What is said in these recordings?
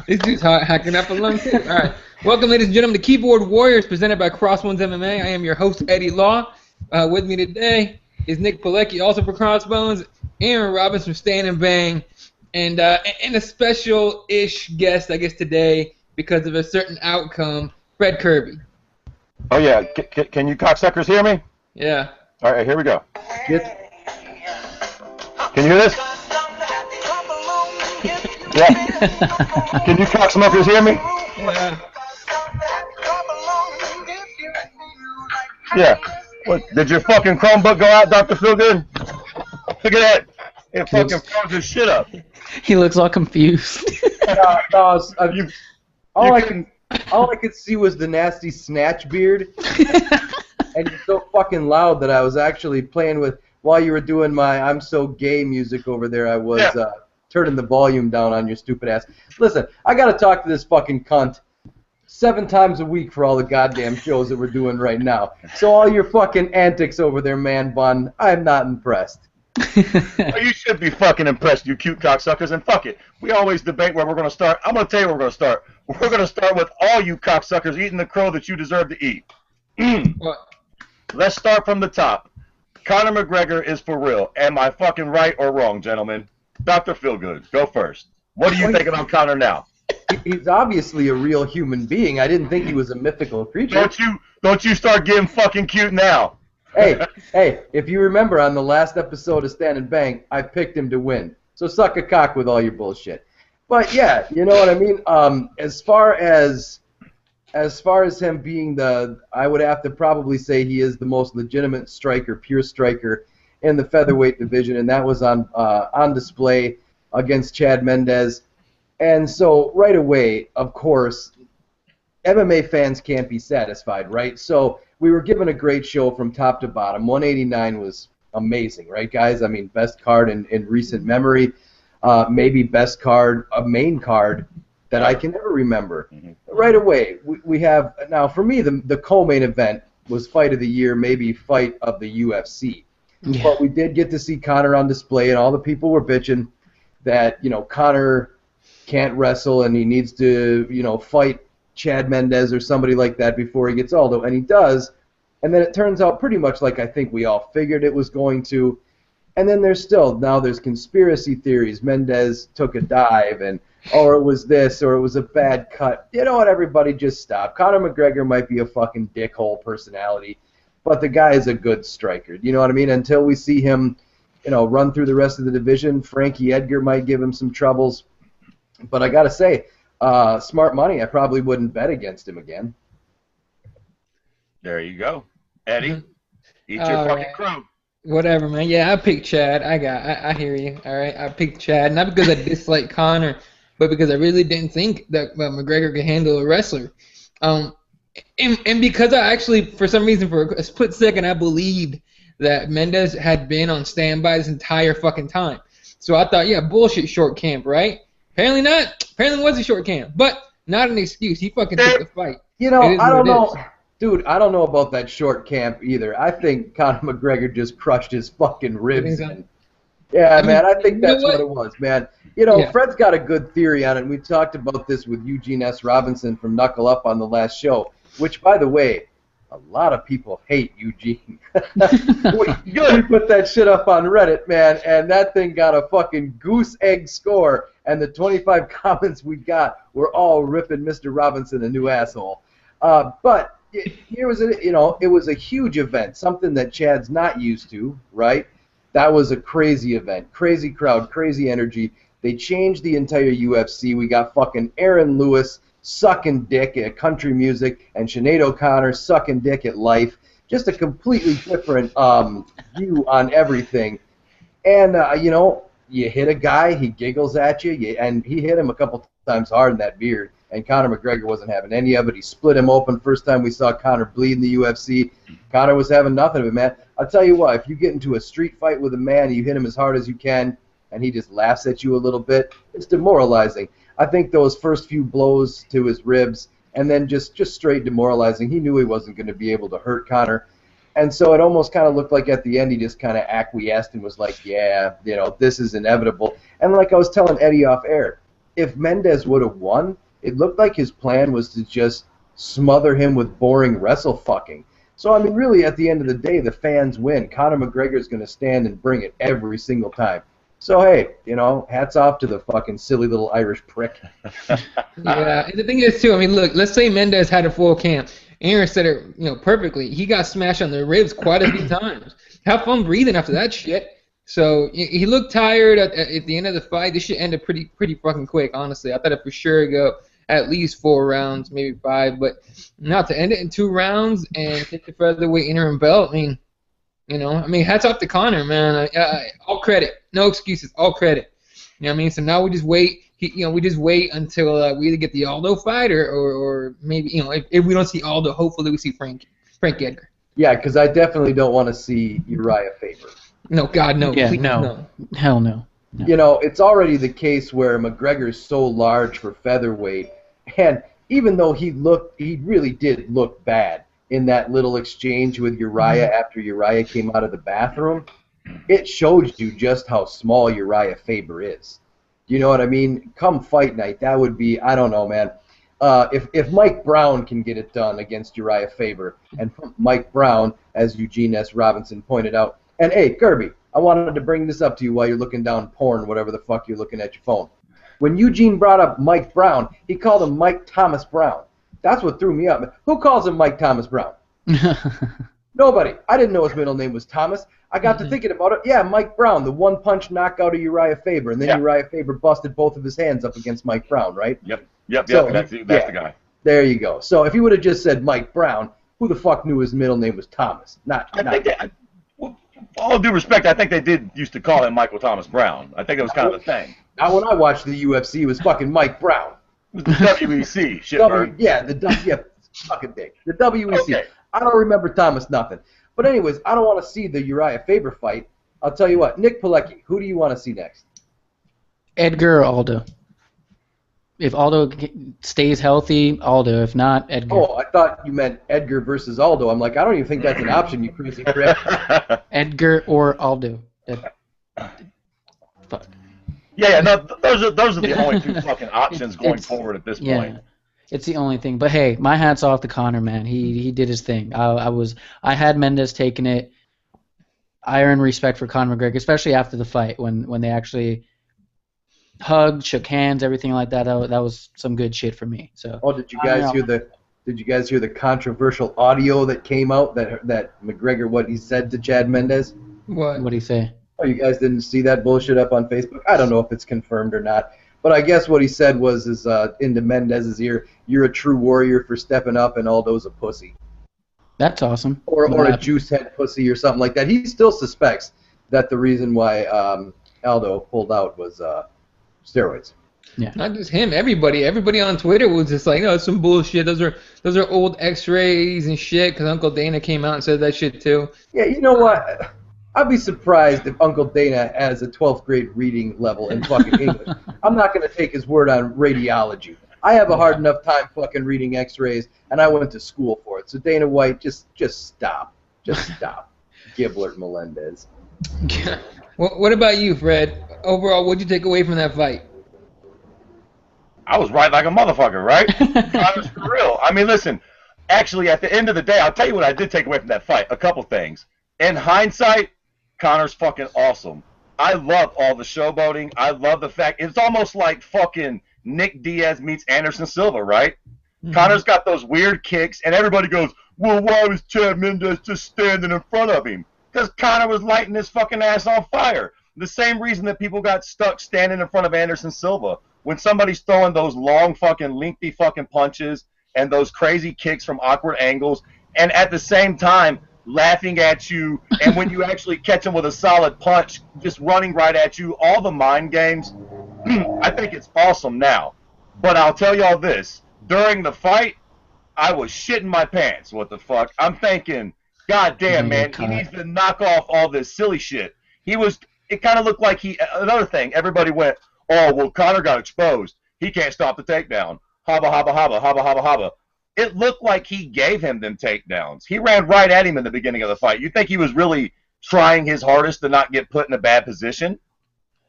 This dude's hacking up a lung too. All right. Welcome, ladies and gentlemen, to Keyboard Warriors, presented by Crossbones MMA. I am your host, Eddie Law. With me today is Nick Pilecki, also for Crossbones, Aaron Robbins from Stand and Bang, and a special-ish guest, I guess, today because of a certain outcome, Fred Kirby. Oh, yeah. Can you cocksuckers hear me? Yeah. All right, here we go. Can you hear this? Yeah. Can you cocksuckers hear me? Yeah. Yeah. What, did your fucking Chromebook go out, Dr. Feelgood? Look at that. It fucking froze his shit up. He looks all confused. All I could see was the nasty snatch beard, and you're so fucking loud that I was actually playing with while you were doing my "I'm so gay" music over there. I was turning the volume down on your stupid ass. Listen, I gotta talk to this fucking cunt 7 times a week for all the goddamn shows that we're doing right now. So all your fucking antics over there, man bun, I'm not impressed. Well, you should be fucking impressed, you cute cocksuckers, and fuck it. We always debate where we're going to start. I'm going to tell you where we're going to start. We're going to start with all you cocksuckers eating the crow that you deserve to eat. What? Let's start from the top. Conor McGregor is for real. Am I fucking right or wrong, gentlemen? Dr. Feelgood, go first. What do you think about Conor now? He's obviously a real human being. I didn't think he was a mythical creature. Don't you start getting fucking cute now. Hey, if you remember on the last episode of Stand and Bang, I picked him to win. So suck a cock with all your bullshit. But yeah, you know what I mean? As far as him being I would have to probably say he is the most legitimate striker, pure striker in the featherweight division, and that was on display against Chad Mendes. And so right away, of course, MMA fans can't be satisfied, right? So we were given a great show from top to bottom. 189 was amazing, right, guys? I mean, best card in recent memory. Maybe best card, a main card that I can ever remember. Right away, we have, now for me, the co-main event was fight of the year, maybe fight of the UFC. Yeah. But we did get to see Conor on display, and all the people were bitching that, Conor can't wrestle and he needs to, fight Chad Mendes or somebody like that before he gets Aldo, and he does, and then it turns out pretty much like I think we all figured it was going to, and then there's conspiracy theories. Mendes took a dive, or it was this, or it was a bad cut. You know what, everybody just stop. Conor McGregor might be a fucking dickhole personality, but the guy is a good striker, you know what I mean? Until we see him, run through the rest of the division, Frankie Edgar might give him some troubles, but I gotta say, smart money, I probably wouldn't bet against him again. There you go. Eddie, eat your fucking crow. Whatever, man. Yeah, I picked Chad. I hear you. All right, I picked Chad, not because I dislike Conor, but because I really didn't think that McGregor could handle a wrestler. And because I actually, for some reason, for a split second, I believed that Mendes had been on standby this entire fucking time. So I thought, yeah, bullshit short camp, right? Apparently not. Apparently it was a short camp, but not an excuse. He fucking took the fight. I don't know. Dude, I don't know about that short camp either. I think Conor McGregor just crushed his fucking ribs. Yeah, man, I think that's what it was, man. Fred's got a good theory on it, and we talked about this with Eugene S. Robinson from Knuckle Up on the last show, which, by the way, a lot of people hate Eugene. We put that shit up on Reddit, man, and that thing got a fucking goose egg score, and the 25 comments we got were all ripping Mr. Robinson a new asshole. But here was it was a huge event, something that Chad's not used to, right? That was a crazy event, crazy crowd, crazy energy. They changed the entire UFC. We got fucking Aaron Lewis sucking dick at country music, and Sinead O'Connor sucking dick at life. Just a completely different view on everything. And, you hit a guy, he giggles at you, and he hit him a couple times hard in that beard, and Conor McGregor wasn't having any of it. He split him open. First time we saw Conor bleed in the UFC, Conor was having nothing of it, man. I'll tell you what, if you get into a street fight with a man and you hit him as hard as you can, and he just laughs at you a little bit, it's demoralizing. I think those first few blows to his ribs, and then just straight demoralizing. He knew he wasn't going to be able to hurt Conor. And so it almost kind of looked like at the end he just kind of acquiesced and was like, yeah, this is inevitable. And like I was telling Eddie off air, if Mendez would have won, it looked like his plan was to just smother him with boring wrestle fucking. So, I mean, really, at the end of the day, the fans win. Conor McGregor's going to stand and bring it every single time. So, hey, you know, hats off to the fucking silly little Irish prick. Yeah, and the thing is, too, I mean, look, let's say Mendez had a full camp. Aaron said it, perfectly. He got smashed on the ribs quite a few times. Have fun breathing after that shit. So he looked tired at the end of the fight. This shit ended pretty fucking quick, honestly. I thought it for sure would go at least 4 rounds, maybe 5. But not to end it in 2 rounds and get the featherweight interim belt, I mean, hats off to Conor, man. All credit. No excuses. All credit. You know what I mean? So now we just wait. We just wait until we either get the Aldo fight or maybe, if we don't see Aldo, hopefully we see Frank Edgar. Yeah, because I definitely don't want to see Uriah Faber. No, God, no. Yeah, Please, no. Hell no. You know, it's already the case where McGregor's so large for featherweight, and even though he really did look bad in that little exchange with Uriah after Uriah came out of the bathroom, it showed you just how small Uriah Faber is. You know what I mean? Come fight night, that would be, I don't know, man. If Mike Brown can get it done against Uriah Faber, and Mike Brown, as Eugene S. Robinson pointed out, and hey, Kirby, I wanted to bring this up to you while you're looking down porn, whatever the fuck you're looking at your phone. When Eugene brought up Mike Brown, he called him Mike Thomas Brown. That's what threw me up. Who calls him Mike Thomas Brown? Nobody. I didn't know his middle name was Thomas. I got to thinking about it. Yeah, Mike Brown, the one-punch knockout of Uriah Faber, and then Uriah Faber busted both of his hands up against Mike Brown, right? Yep. So, That's the guy. There you go. So if he would have just said Mike Brown, who the fuck knew his middle name was Thomas? All due respect, I think they did used to call him Michael Thomas Brown. I think it was kind of a thing. Now, when I watched the UFC, it was fucking Mike Brown. It was the WEC, shitbird. Fucking dick. The WEC. Okay. I don't remember Thomas nothing. But anyways, I don't want to see the Uriah Faber fight. I'll tell you what, Nick Pilecki, who do you want to see next? Edgar or Aldo? If Aldo stays healthy, Aldo. If not, Edgar. Oh, I thought you meant Edgar versus Aldo. I'm like, I don't even think that's an option, you crazy prick. Edgar or Aldo. Fuck. Yeah, no, those are the only 2 fucking options going forward at this point. It's the only thing. But hey, my hat's off to Conor, man. He did his thing. I had Mendez taking it. I earn respect for Conor McGregor, especially after the fight when they actually hugged, shook hands, everything like that. That was some good shit for me. So. Oh, did you guys hear the controversial audio that came out that McGregor, what he said to Chad Mendez? What? What'd he say? Oh, you guys didn't see that bullshit up on Facebook? I don't know if it's confirmed or not. But I guess what he said was into Mendez's ear, you're a true warrior for stepping up, and Aldo's a pussy. That's awesome. Or a juice head pussy or something like that. He still suspects that the reason why Aldo pulled out was steroids. Yeah. Not just him. Everybody on Twitter was just like, no, it's some bullshit. Those are old X-rays and shit. Because Uncle Dana came out and said that shit too. Yeah, you know what? I'd be surprised if Uncle Dana has a 12th grade reading level in fucking English. I'm not going to take his word on radiology. I have a hard enough time fucking reading X-rays, and I went to school for it. So Dana White, just stop. Just stop. Giblet Melendez. What about you, Fred? Overall, what'd you take away from that fight? I was right like a motherfucker, right? Honest for real. I mean, listen, actually, at the end of the day, I'll tell you what I did take away from that fight. A couple things. In hindsight, Conor's fucking awesome. I love all the showboating. I love the fact it's almost like fucking Nick Diaz meets Anderson Silva, right? Mm-hmm. Conor's got those weird kicks, and everybody goes, well, why was Chad Mendez just standing in front of him? Because Conor was lighting his fucking ass on fire. The same reason that people got stuck standing in front of Anderson Silva. When somebody's throwing those long fucking lengthy fucking punches and those crazy kicks from awkward angles, and at the same time laughing at you, and when you actually catch them with a solid punch, just running right at you, all the mind games, I think it's awesome now. But I'll tell y'all this, during the fight, I was shitting my pants. What the fuck? I'm thinking, God damn, man, he needs to knock off all this silly shit. It kind of looked like another thing, everybody went, oh, well, Conor got exposed. He can't stop the takedown. Haba, haba, haba, haba, haba, haba. It looked like he gave him them takedowns. He ran right at him in the beginning of the fight. You think he was really trying his hardest to not get put in a bad position?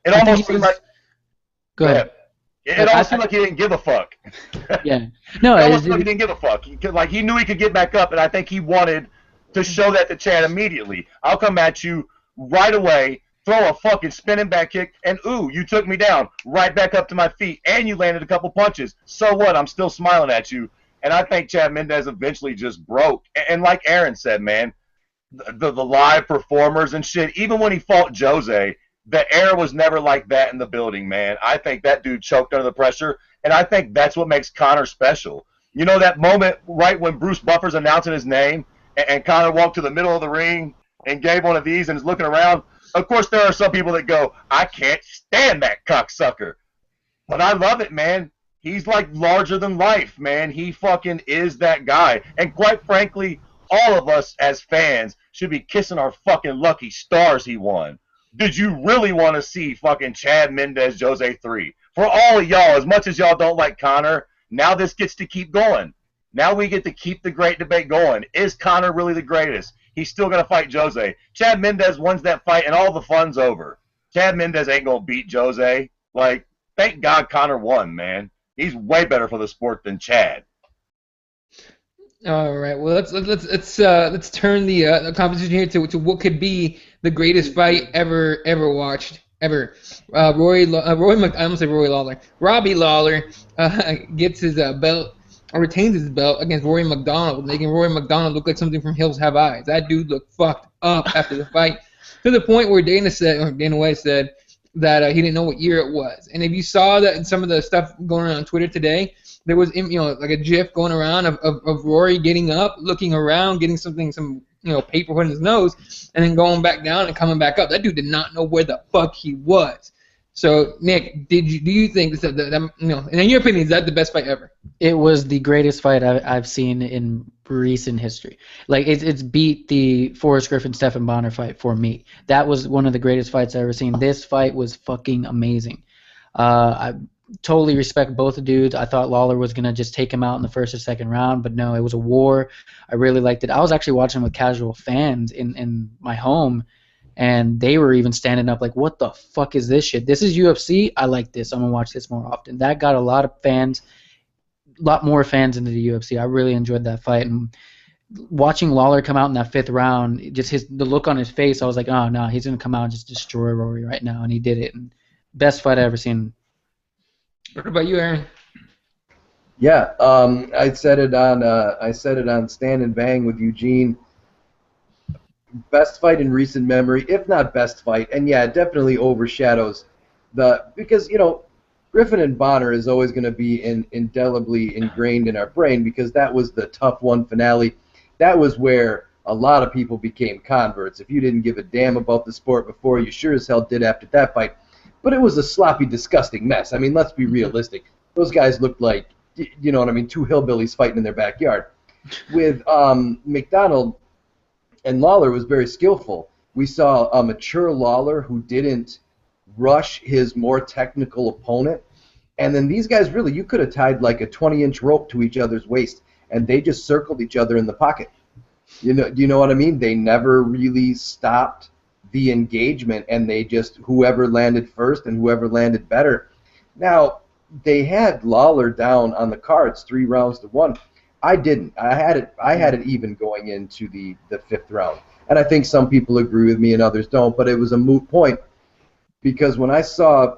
It almost seemed like... Go ahead. It almost seemed like he didn't give a fuck. Yeah. No, It almost seemed like he didn't give a fuck. He knew he could get back up, and I think he wanted to show that to Chad immediately. I'll come at you right away, throw a fucking spinning back kick, and ooh, you took me down, right back up to my feet, and you landed a couple punches. So what? I'm still smiling at you. And I think Chad Mendez eventually just broke. And like Aaron said, man, the live performers and shit, even when he fought Jose, the air was never like that in the building, man. I think that dude choked under the pressure, and I think that's what makes Conor special. You know that moment right when Bruce Buffer's announcing his name, and Conor walked to the middle of the ring and gave one of these and is looking around? Of course, there are some people that go, I can't stand that cocksucker. But I love it, man. He's like larger than life, man. He fucking is that guy. And quite frankly, all of us as fans should be kissing our fucking lucky stars he won. Did you really want to see fucking Chad Mendez Jose 3? For all of y'all, as much as y'all don't like Conor, now this gets to keep going. Now we get to keep the great debate going. Is Conor really the greatest? He's still going to fight Jose. Chad Mendez wins that fight, and all the fun's over. Chad Mendez ain't going to beat Jose. Like, thank God Conor won, man. He's way better for the sport than Chad. All right. Well, let's turn the competition here to what could be the greatest fight ever watched ever. Robbie Lawler gets his belt, or retains his belt against Rory McDonald, making Rory McDonald look like something from Hills Have Eyes. That dude looked fucked up after the fight, to the point where Dana White said that he didn't know what year it was. And if you saw that in some of the stuff going around on Twitter today, there was like a GIF going around of Rory getting up, looking around, getting some paper put in his nose, and then going back down and coming back up. That dude did not know where the fuck he was. So Nick, do you think that and in your opinion, is that the best fight ever? It was the greatest fight I've seen in recent history. Like it's beat the Forrest Griffin Stephan Bonner fight for me. That was one of the greatest fights I've ever seen. This fight was fucking amazing. I totally respect both the dudes. I thought Lawler was gonna just take him out in the first or second round, but no, it was a war. I really liked it. I was actually watching with casual fans in my home, and they were even standing up like, what the fuck is this shit? This is UFC? I like this. I'm going to watch this more often. That got a lot more fans into the UFC. I really enjoyed that fight. And watching Lawler come out in that fifth round, just the look on his face, I was like, oh, no, he's going to come out and just destroy Rory right now. And he did it. And best fight I've ever seen. What about you, Aaron? Yeah, I said it on Stand and Bang with Eugene. Best fight in recent memory, if not best fight, and yeah, it definitely overshadows because Griffin and Bonner is always going to be indelibly ingrained in our brain because that was the tough one finale. That was where a lot of people became converts. If you didn't give a damn about the sport before, you sure as hell did after that fight. But it was a sloppy, disgusting mess. I mean, let's be realistic. Those guys looked like, two hillbillies fighting in their backyard. With McDonald and Lawler was very skillful. We saw a mature Lawler who didn't rush his more technical opponent. And then these guys really, you could have tied like a 20-inch rope to each other's waist, and they just circled each other in the pocket. Do you know what I mean? They never really stopped the engagement, and they just, whoever landed first and whoever landed better. Now, they had Lawler down on the cards 3 rounds to 1. I didn't. I had it even going into the 5th round. And I think some people agree with me and others don't, but it was a moot point because when I saw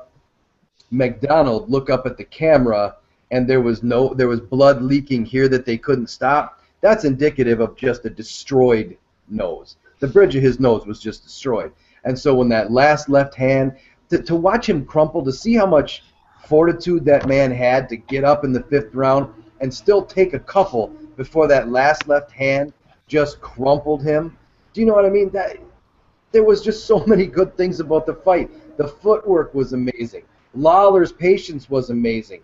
McDonald look up at the camera and there was blood leaking here that they couldn't stop, that's indicative of just a destroyed nose. The bridge of his nose was just destroyed. And so when that last left hand, to watch him crumple, to see how much fortitude that man had to get up in the 5th round and still take a couple before that last left hand just crumpled him. Do you know what I mean? There was just so many good things about the fight. The footwork was amazing. Lawler's patience was amazing.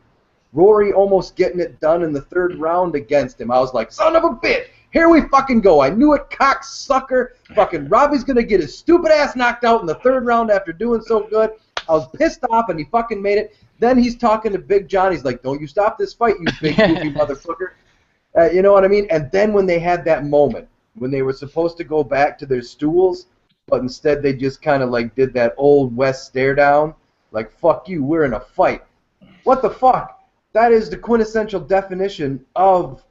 Rory almost getting it done in the 3rd round against him. I was like, son of a bitch, here we fucking go. I knew it, cocksucker. Fucking Robbie's going to get his stupid ass knocked out in the 3rd round after doing so good. I was pissed off, and he fucking made it. Then he's talking to Big John. He's like, don't you stop this fight, you big goofy motherfucker. You know what I mean? And then when they had that moment, when they were supposed to go back to their stools, but instead they just kind of like did that old West stare down, like, fuck you, we're in a fight. what the fuck? That is the quintessential definition of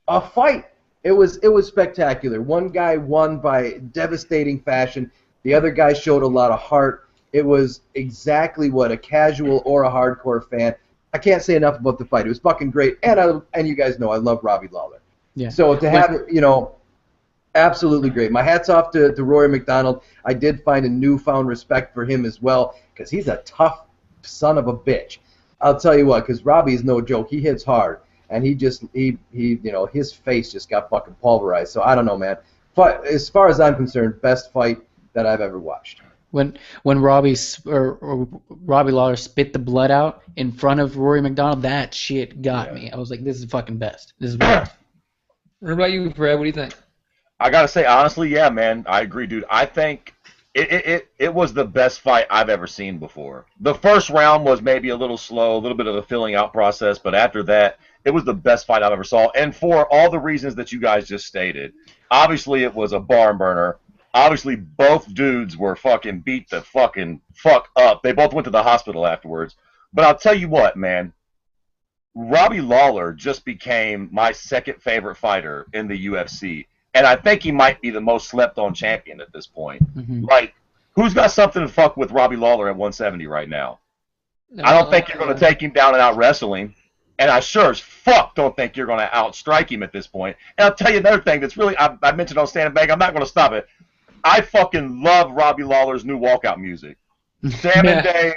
a fight. It was spectacular. One guy won by devastating fashion. The other guy showed a lot of heart. It was exactly what a casual or a hardcore fan. I can't say enough about the fight. It was fucking great. And you guys know I love Robbie Lawler. Yeah. So to have it, absolutely great. My hat's off to Rory McDonald. I did find a newfound respect for him as well because he's a tough son of a bitch. I'll tell you what, because Robbie is no joke. He hits hard, and his face just got fucking pulverized. So I don't know, man. But as far as I'm concerned, best fight that I've ever watched. When Robbie Lawler spit the blood out in front of Rory McDonald, that shit got me. I was like, this is fucking best. This is best. What about you, Fred? What do you think? I gotta say, honestly, yeah, man, I agree, dude. I think it was the best fight I've ever seen before. The first round was maybe a little slow, a little bit of a filling out process, but after that, it was the best fight I've ever saw. And for all the reasons that you guys just stated, obviously it was a barn burner. Obviously both dudes were fucking beat the fucking fuck up. They both went to the hospital afterwards. But I'll tell you what, man. Robbie Lawler just became my second favorite fighter in the UFC. And I think he might be the most slept-on champion at this point. Mm-hmm. Like, who's got something to fuck with Robbie Lawler at 170 right now? I don't think you're going to take him down and out-wrestle him. And I sure as fuck don't think you're going to outstrike him at this point. And I'll tell you another thing that's really, I mentioned on Stand and Bang, I'm not going to stop it. I fucking love Robbie Lawler's new walkout music. Sam and Dave,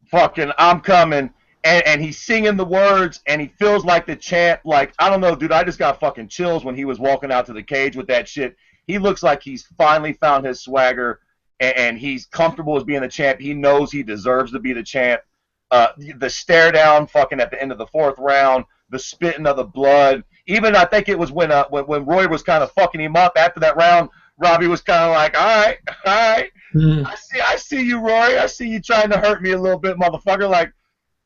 fucking I'm coming. And he's singing the words, and he feels like the chant. Like, I don't know, dude, I just got fucking chills when he was walking out to the cage with that shit. He looks like he's finally found his swagger, and he's comfortable as being the champ. He knows he deserves to be the champ. The stare down fucking at the end of the fourth round, the spitting of the blood. Even I think it was when Roy was kind of fucking him up after that round, Robbie was kind of like, all right. I see you, Roy. I see you trying to hurt me a little bit, motherfucker. Like,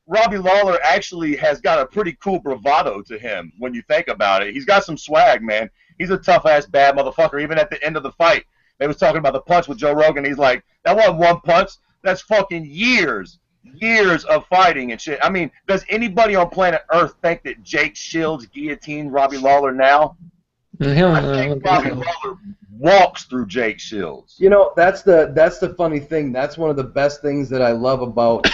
Robbie Lawler actually has got a pretty cool bravado to him when you think about it. He's got some swag, man. He's a tough-ass bad motherfucker. Even at the end of the fight, they was talking about the punch with Joe Rogan. He's like, that wasn't one punch. That's fucking years of fighting and shit. I mean, does anybody on planet Earth think that Jake Shields guillotined Robbie Lawler now? Hell I no. think Robbie Lawler walks through Jake Shields. That's the funny thing. That's one of the best things that I love about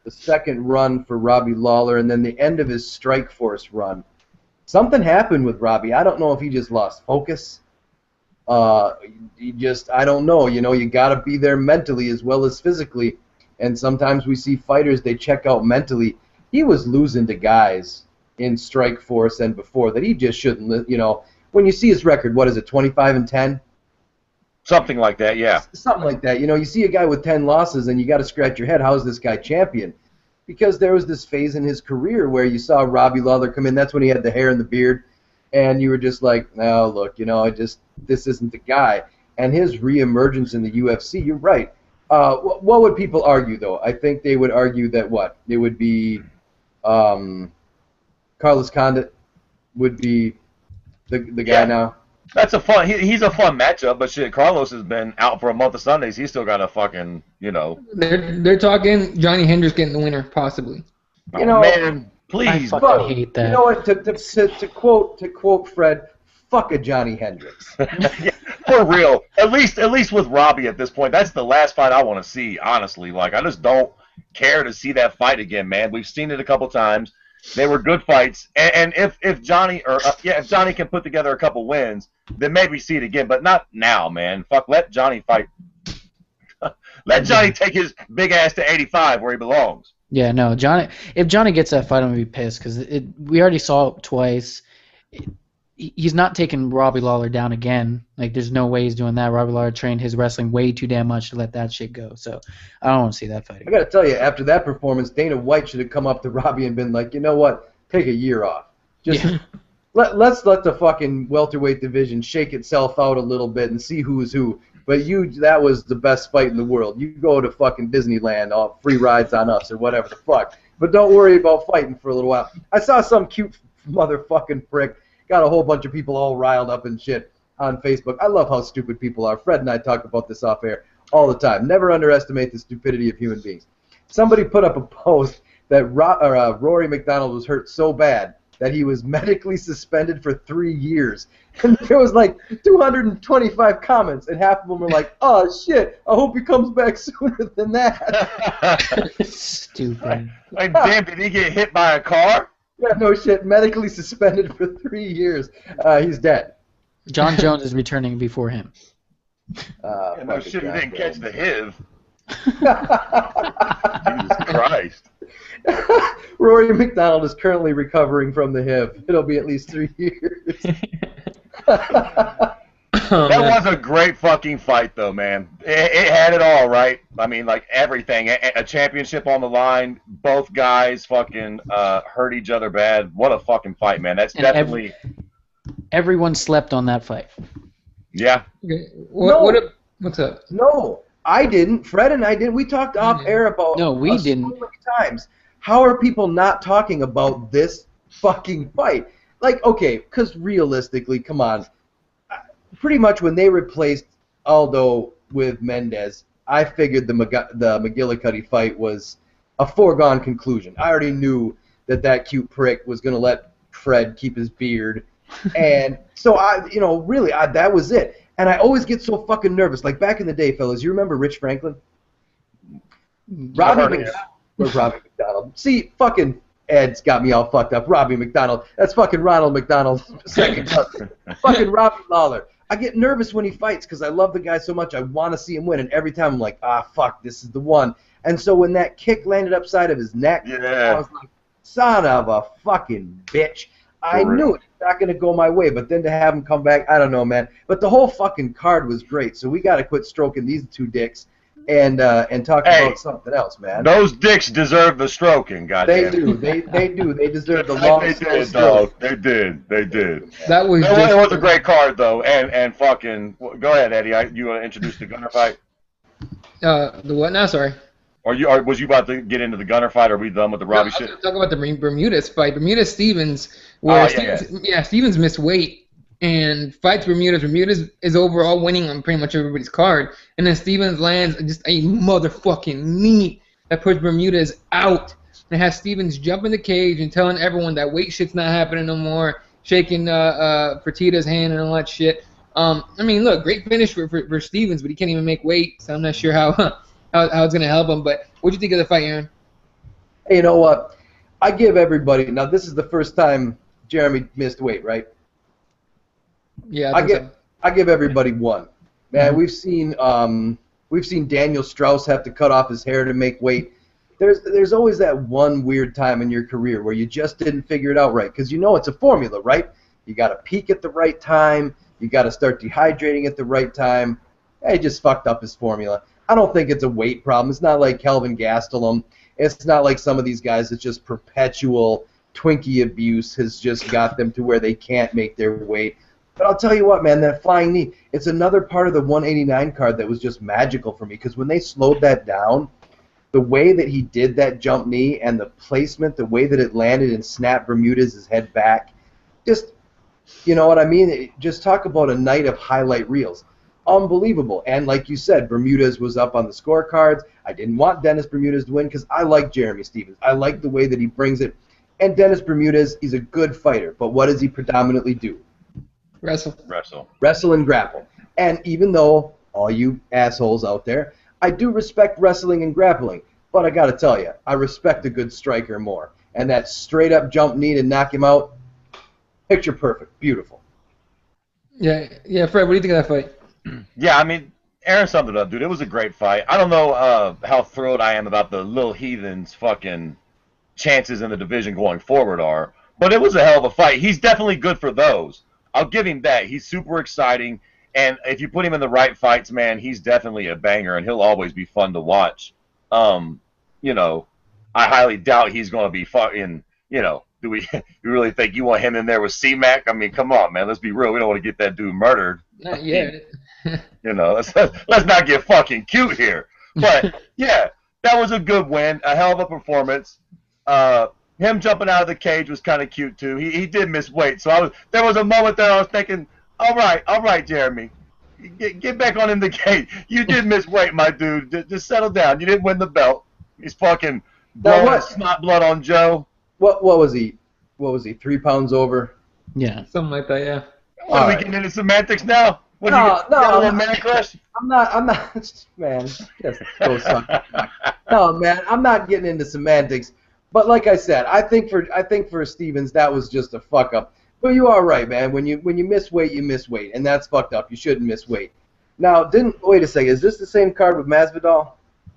the second run for Robbie Lawler, and then the end of his Strikeforce run. Something happened with Robbie. I don't know if he just lost focus. I don't know. You got to be there mentally as well as physically. And sometimes we see fighters, they check out mentally. He was losing to guys in Strikeforce and before that he just shouldn't. When you see his record, what is it, 25-10? Something like that, yeah. Something like that. You see a guy with 10 losses, and you got to scratch your head. How is this guy champion? Because there was this phase in his career where you saw Robbie Lawler come in. That's when he had the hair and the beard, and you were just like, no, look, this isn't the guy. And his reemergence in the UFC, you're right. What would people argue, though? I think they would argue that it would be Carlos Condit would be the guy now. That's he's a fun matchup, but shit, Carlos has been out for a month of Sundays. He's still got a fucking, They're talking Johnny Hendricks getting the winner, possibly. Man, please. I fucking hate that. You know what? To quote Fred, fuck a Johnny Hendricks. Yeah, for real. At least with Robbie at this point, that's the last fight I want to see. Honestly, like I just don't care to see that fight again, man. We've seen it a couple times. They were good fights, and if Johnny if Johnny can put together a couple wins, then maybe see it again. But not now, man. Fuck, let Johnny fight. Let Johnny take his big ass to 85 where he belongs. Yeah, no, Johnny. If Johnny gets that fight, I'm gonna be pissed because we already saw it twice. He's not taking Robbie Lawler down again. Like, there's no way he's doing that. Robbie Lawler trained his wrestling way too damn much to let that shit go. So I don't want to see that fight again. I got to tell you, after that performance, Dana White should have come up to Robbie and been like, you know what? Take a year off. Just let's let the fucking welterweight division shake itself out a little bit and see who's who. But that was the best fight in the world. You go to fucking Disneyland, all free rides on us or whatever the fuck. But don't worry about fighting for a little while. I saw some cute motherfucking prick. Got a whole bunch of people all riled up and shit on Facebook. I love how stupid people are. Fred and I talk about this off air all the time. Never underestimate the stupidity of human beings. Somebody put up a post that Rory McDonald was hurt so bad that he was medically suspended for 3 years. And there was like 225 comments, and half of them were like, "Oh shit! I hope he comes back sooner than that." Stupid. Like, damn, did he get hit by a car? Yeah, no shit. Medically suspended for 3 years. He's dead. John Jones is returning before him. Yeah, no shit, he didn't catch the HIV. Jesus Jesus Christ. Rory McDonald is currently recovering from the HIV. It'll be at least 3 years. That was a great fucking fight, though, man. It had it all, right? I mean, like, everything. A championship on the line. Both guys fucking hurt each other bad. What a fucking fight, man. That's And definitely... Everyone slept on that fight. Yeah. Okay. No. What's up? No, I didn't. Fred and I didn't. We talked off air about No, we us didn't. so many times. How are people not talking about this fucking fight? Like, okay, because realistically, come on. Pretty much when they replaced Aldo with Mendez, I figured the McGillicuddy fight was a foregone conclusion. I already knew that cute prick was going to let Fred keep his beard. And so, that was it. And I always get so fucking nervous. Like back in the day, fellas, you remember Rich Franklin? Robbie McDonald. See, fucking Ed's got me all fucked up. Robbie McDonald. That's fucking Ronald McDonald's second cousin. Fucking Robbie Lawler. I get nervous when he fights because I love the guy so much. I want to see him win. And every time I'm like, fuck, this is the one. And so when that kick landed upside of his neck, I was like, son of a fucking bitch. I knew it's not going to go my way, but then to have him come back, I don't know, man. But the whole fucking card was great, so we got to quit stroking these two dicks and talk about something else, man. Those dicks deserve the stroking, goddamn. They do. They do. They deserve the long They did, dog. They did. That was It was a great card, though, and fucking... Go ahead, Eddie. You want to introduce the Gunner fight? The what now? Sorry. Was you about to get into the Gunner fight, or are we done with the Robbie shit? I was talking about the Bermudez fight. Bermudez-Stevens, where Stevens missed weight and fights Bermudez. Bermudez is overall winning on pretty much everybody's card. And then Stevens lands just a motherfucking knee that puts Bermudez out. And has Stevens jump in the cage and telling everyone that weight shit's not happening no more, shaking Fertitta's hand and all that shit. I mean, look, great finish for Stevens, but he can't even make weight, so I'm not sure how it's going to help him. But what do you think of the fight, Aaron? Hey, you know what? I give everybody... Now, this is the first time Jeremy missed weight, right? Yeah, I give everybody one. Man, we've seen Daniel Strauss have to cut off his hair to make weight. There's always that one weird time in your career where you just didn't figure it out right, because you know it's a formula, right? You got to peak at the right time. You got to start dehydrating at the right time. He just fucked up his formula. I don't think it's a weight problem. It's not like Kelvin Gastelum. It's not like some of these guys. It's just perpetual Twinkie abuse has just got them to where they can't make their weight. But I'll tell you what, man, that flying knee, it's another part of the 189 card that was just magical for me, because when they slowed that down, the way that he did that jump knee and the placement, the way that it landed and snapped Bermudez's head back, just, you know what I mean? Just talk about a night of highlight reels. Unbelievable. And like you said, Bermudez was up on the scorecards. I didn't want Dennis Bermudez to win because I like Jeremy Stevens. I like the way that he brings it. And Dennis Bermudez, he's a good fighter. But what does he predominantly do? Wrestle and grapple. And even though, all you assholes out there, I do respect wrestling and grappling. But I got to tell you, I respect a good striker more. And that straight-up jump knee to knock him out, picture perfect. Beautiful. Yeah, Fred, what do you think of that fight? Yeah, I mean, Aaron summed it up, dude. It was a great fight. I don't know how thrilled I am about the Little Heathens' fucking chances in the division going forward are, but it was a hell of a fight. He's definitely good for those. I'll give him that. He's super exciting, and if you put him in the right fights, man, he's definitely a banger, and he'll always be fun to watch. You know, I highly doubt he's going to be fucking, you know, do we really think you want him in there with C-Mac? I mean, come on, man. Let's be real. We don't want to get that dude murdered. Not yet. You know, let's not get fucking cute here. But, yeah, that was a good win. A hell of a performance. Him jumping out of the cage was kind of cute, too. He did miss weight. So there was a moment there I was thinking, all right, Jeremy. Get back on in the cage. You did miss weight, my dude. Just settle down. You didn't win the belt. He's fucking Now blowing snot blood on Joe. What was he? What was he? 3 pounds over? Yeah. Something like that, yeah. What, are we getting into semantics now? What, No, you got a little man crush? I'm not, man, just go suck. No, man, I'm not getting into semantics. But like I said, I think for Stevens, that was just a fuck up. But you are right, man. When you miss weight, you miss weight, and that's fucked up. You shouldn't miss weight. Now, wait a second. Is this the same card with Masvidal?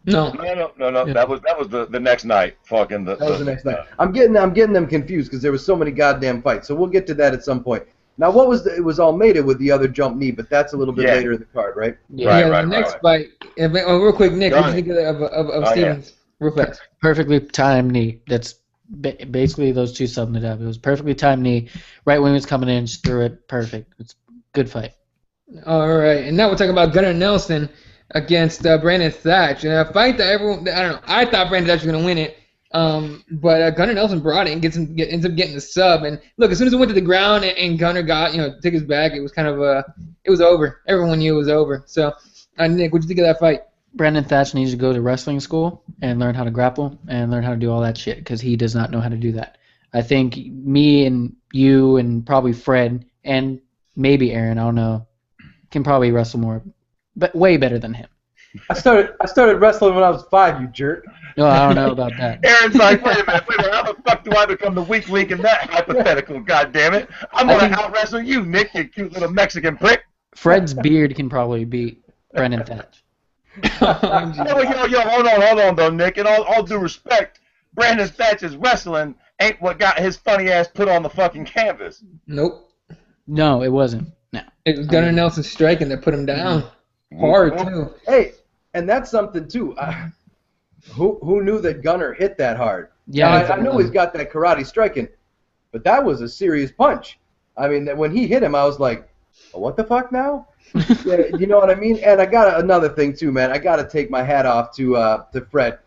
No. No. Yeah. That was the next night. Fucking that was the next night. I'm getting them confused because there was so many goddamn fights. So we'll get to that at some point. Now, what was it was Almeida with the other jump knee, but that's a little bit later in the card, right? Yeah, the next fight. Real quick, Nick, what do you think of Stevens? Yeah. Real fast. Perfectly timed knee. That's basically those two summed it up. It was perfectly timed knee. Right when he was coming in, just threw it. Perfect. It's a good fight. All right, and now we're talking about Gunnar Nelson against Brandon Thatch. And a fight that everyone, I don't know, I thought Brandon Thatch was going to win it. But Gunnar Nelson brought it and ends up getting the sub. And look, as soon as it went to the ground and Gunnar took his back, it was kind of it was over. Everyone knew it was over. So, Nick, what'd you think of that fight? Brandon Thatch needs to go to wrestling school and learn how to grapple and learn how to do all that shit because he does not know how to do that. I think me and you and probably Fred and maybe Aaron, I don't know, can probably wrestle more, but way better than him. I started wrestling when I was 5, you jerk. No, I don't know about that. Aaron's like, wait a minute, how the fuck do I become the weak link in that hypothetical? God damn it! I'm gonna out wrestle you, Nick, you cute little Mexican prick. Fred's beard can probably beat Brandon Thatch. Yo, hold on, though, Nick. In all due respect, Brandon Thatch's wrestling ain't what got his funny ass put on the fucking canvas. Nope. No, it wasn't. No. It was Gunnar Nelson striking that put him down. Hard, too. Hey, and that's something, too. Who knew that Gunnar hit that hard? Yeah, I know he's got that karate striking, but that was a serious punch. I mean, when he hit him, I was like, oh, what the fuck now? Yeah, you know what I mean? And I got another thing, too, man. I got to take my hat off to Fred.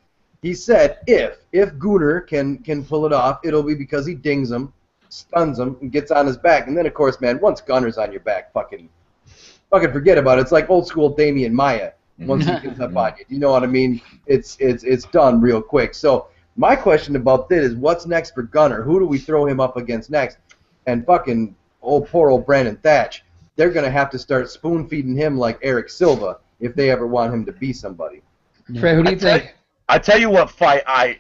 He said if Gunnar can pull it off, it'll be because he dings him, stuns him, and gets on his back. And then, of course, man, once Gunnar's on your back, fucking forget about it. It's like old school Damian Maya. Once he gets up on you, you know what I mean? It's done real quick. So my question about this is, what's next for Gunnar? Who do we throw him up against next? And fucking poor old Brandon Thatch, they're gonna have to start spoon feeding him like Eric Silva if they ever want him to be somebody. Fred, who do you think? I tell you what fight I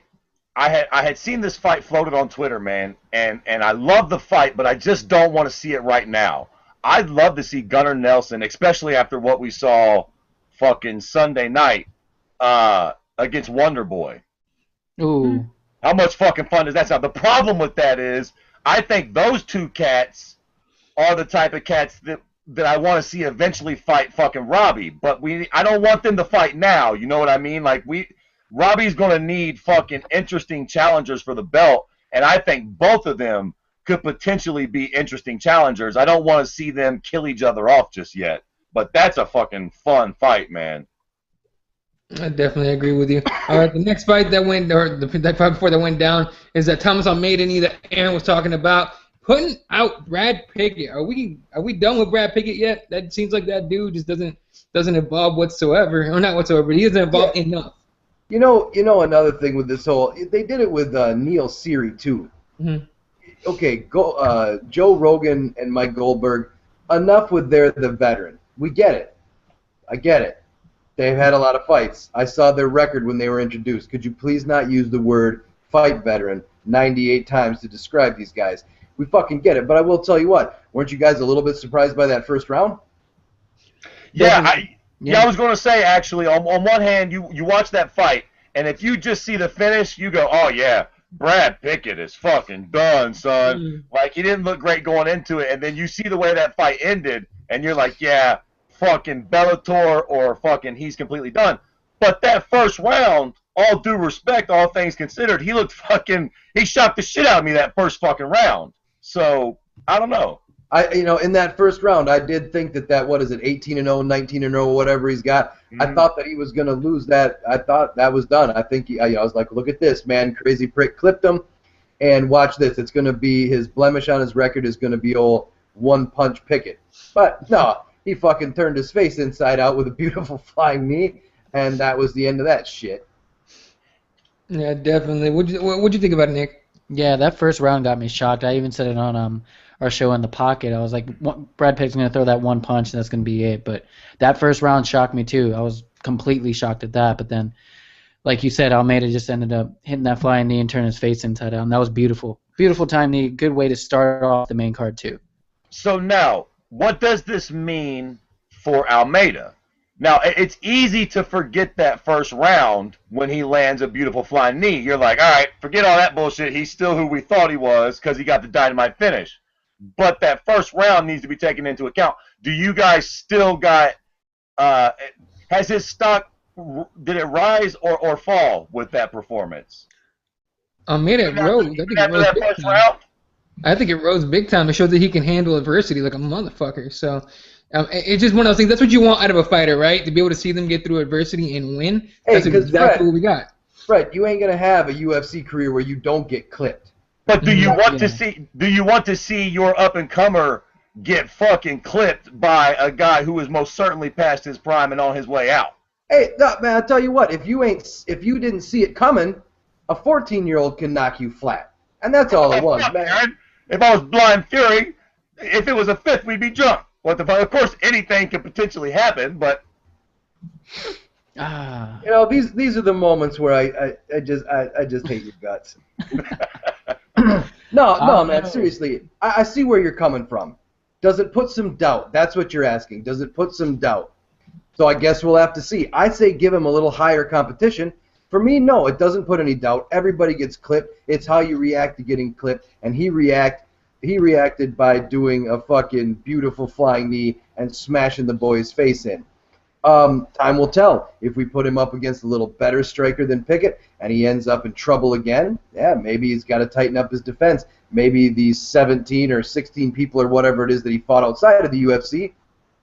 had seen this fight floated on Twitter, man, and I love the fight, but I just don't want to see it right now. I'd love to see Gunnar Nelson, especially after what we saw fucking Sunday night against Wonder Boy. Ooh. How much fucking fun does that sound? The problem with that is I think those two cats are the type of cats that I want to see eventually fight fucking Robbie. But I don't want them to fight now. You know what I mean? Like Robbie's going to need fucking interesting challengers for the belt, and I think both of them could potentially be interesting challengers. I don't want to see them kill each other off just yet. But that's a fucking fun fight, man. I definitely agree with you. All right, the next fight that went, or the fight before that went down, is that Thomas Almeida knee that Aaron was talking about, putting out Brad Pickett. Are we done with Brad Pickett yet? That seems like that dude just doesn't evolve whatsoever, or not whatsoever, but he doesn't evolve enough. You know another thing with this whole, they did it with Neil Seery too. Mm-hmm. Okay, Joe Rogan and Mike Goldberg. Enough with they're the veteran. We get it. I get it. They've had a lot of fights. I saw their record when they were introduced. Could you please not use the word fight veteran 98 times to describe these guys? We fucking get it. But I will tell you what. Weren't you guys a little bit surprised by that first round? Yeah, I was going to say, actually, on one hand, you watch that fight, and if you just see the finish, you go, oh, yeah, Brad Pickett is fucking done, son. Mm. Like, he didn't look great going into it, and then you see the way that fight ended, and you're like, yeah, fucking Bellator or fucking he's completely done. But that first round, all due respect, all things considered, he shocked the shit out of me that first fucking round. So, I don't know. In that first round, I did think that 18-0, 19-0, whatever he's got. Mm-hmm. I thought that he was going to lose that. I thought that was done. I think I was like, look at this, man, crazy prick clipped him, and watch this. It's going to be his blemish on his record is going to be old one-punch Pickett. But no, he fucking turned his face inside out with a beautiful flying knee, and that was the end of that shit. Yeah, definitely. What'd you think about it, Nick? Yeah, that first round got me shocked. I even said it on our show In the Pocket. I was like, Brad Pitt's gonna throw that one punch, and that's gonna be it. But that first round shocked me too. I was completely shocked at that. But then, like you said, Almeida just ended up hitting that flying knee and turning his face inside out, and that was beautiful. Beautiful time knee. Good way to start off the main card too. So now, what does this mean for Almeida? Now, it's easy to forget that first round when he lands a beautiful flying knee. You're like, all right, forget all that bullshit. He's still who we thought he was because he got the dynamite finish. But that first round needs to be taken into account. Do you guys still got has his stock, did it rise or fall with that performance? Almeida rose. I think it After rose that big first time. round? I think it rose big time. It showed that he can handle adversity like a motherfucker. So it's just one of those things. That's what you want out of a fighter, right? To be able to see them get through adversity and win. Hey, That's 'cause exactly Fred- what we got. Fred, you ain't gonna have a UFC career where you don't get clipped. But do you want to Yeah. see? Do you want to see your up and comer get fucking clipped by a guy who is most certainly past his prime and on his way out? Hey, no, man, I'll tell you what. If you didn't see it coming, a 14-year-old can knock you flat, and that's all it was, Fuck, man. Aaron. If I was Blind Fury, if it was a fifth, we'd be drunk. What the fuck? Of course, anything could potentially happen, but Ah. You know, these are the moments where I just hate your guts. No, man, seriously. I see where you're coming from. Does it put some doubt? That's what you're asking. Does it put some doubt? So I guess we'll have to see. I say give him a little higher competition. For me, no, it doesn't put any doubt. Everybody gets clipped. It's how you react to getting clipped, and he reacted by doing a fucking beautiful flying knee and smashing the boy's face in. Time will tell. If we put him up against a little better striker than Pickett and he ends up in trouble again, yeah, maybe he's got to tighten up his defense. Maybe these 17 or 16 people or whatever it is that he fought outside of the UFC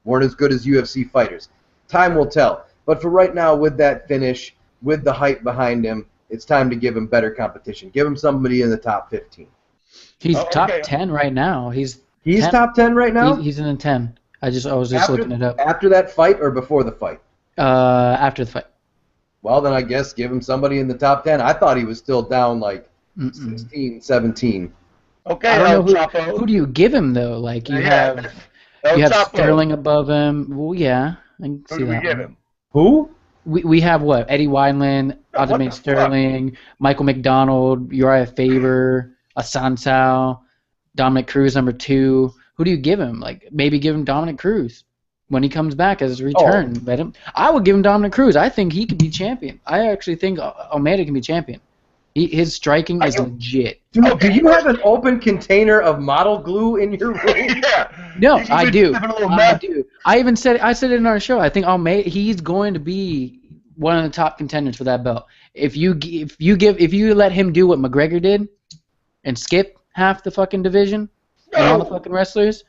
weren't as good as UFC fighters. Time will tell. But for right now, with that finish, with the hype behind him, it's time to give him better competition. Give him somebody in the top 15. He's Oh, top okay. 10 right now. He's 10. Top 10 right now? He's in the 10. I was just looking it up. After that fight or before the fight? After the fight. Well, then I guess give him somebody in the top 10. I thought he was still down like 16, 17. okay, I El don't know Chapo. who do you give him though? Like you Yeah. have El you have Chapo. Sterling above him. Well, yeah, I can Who see do we that give one. him? Who? We have what? Eddie Wineland, What the Aljamain fuck? Sterling, Michael McDonald, Uriah Faber, Assunção, Dominic Cruz number 2. Who do you give him? Like maybe give him Dominic Cruz when he comes back as his return. Let him. I would give him Dominic Cruz. I think he could be champion. I actually think Almeida can be champion. His striking is legit. Do you have an open container of model glue in your room? Yeah. No, You I been do. sniffing a little I meth? do. I said it in our show. I think Almeida, he's going to be one of the top contenders for that belt. If you let him do what McGregor did and skip half the fucking division and all the fucking wrestlers,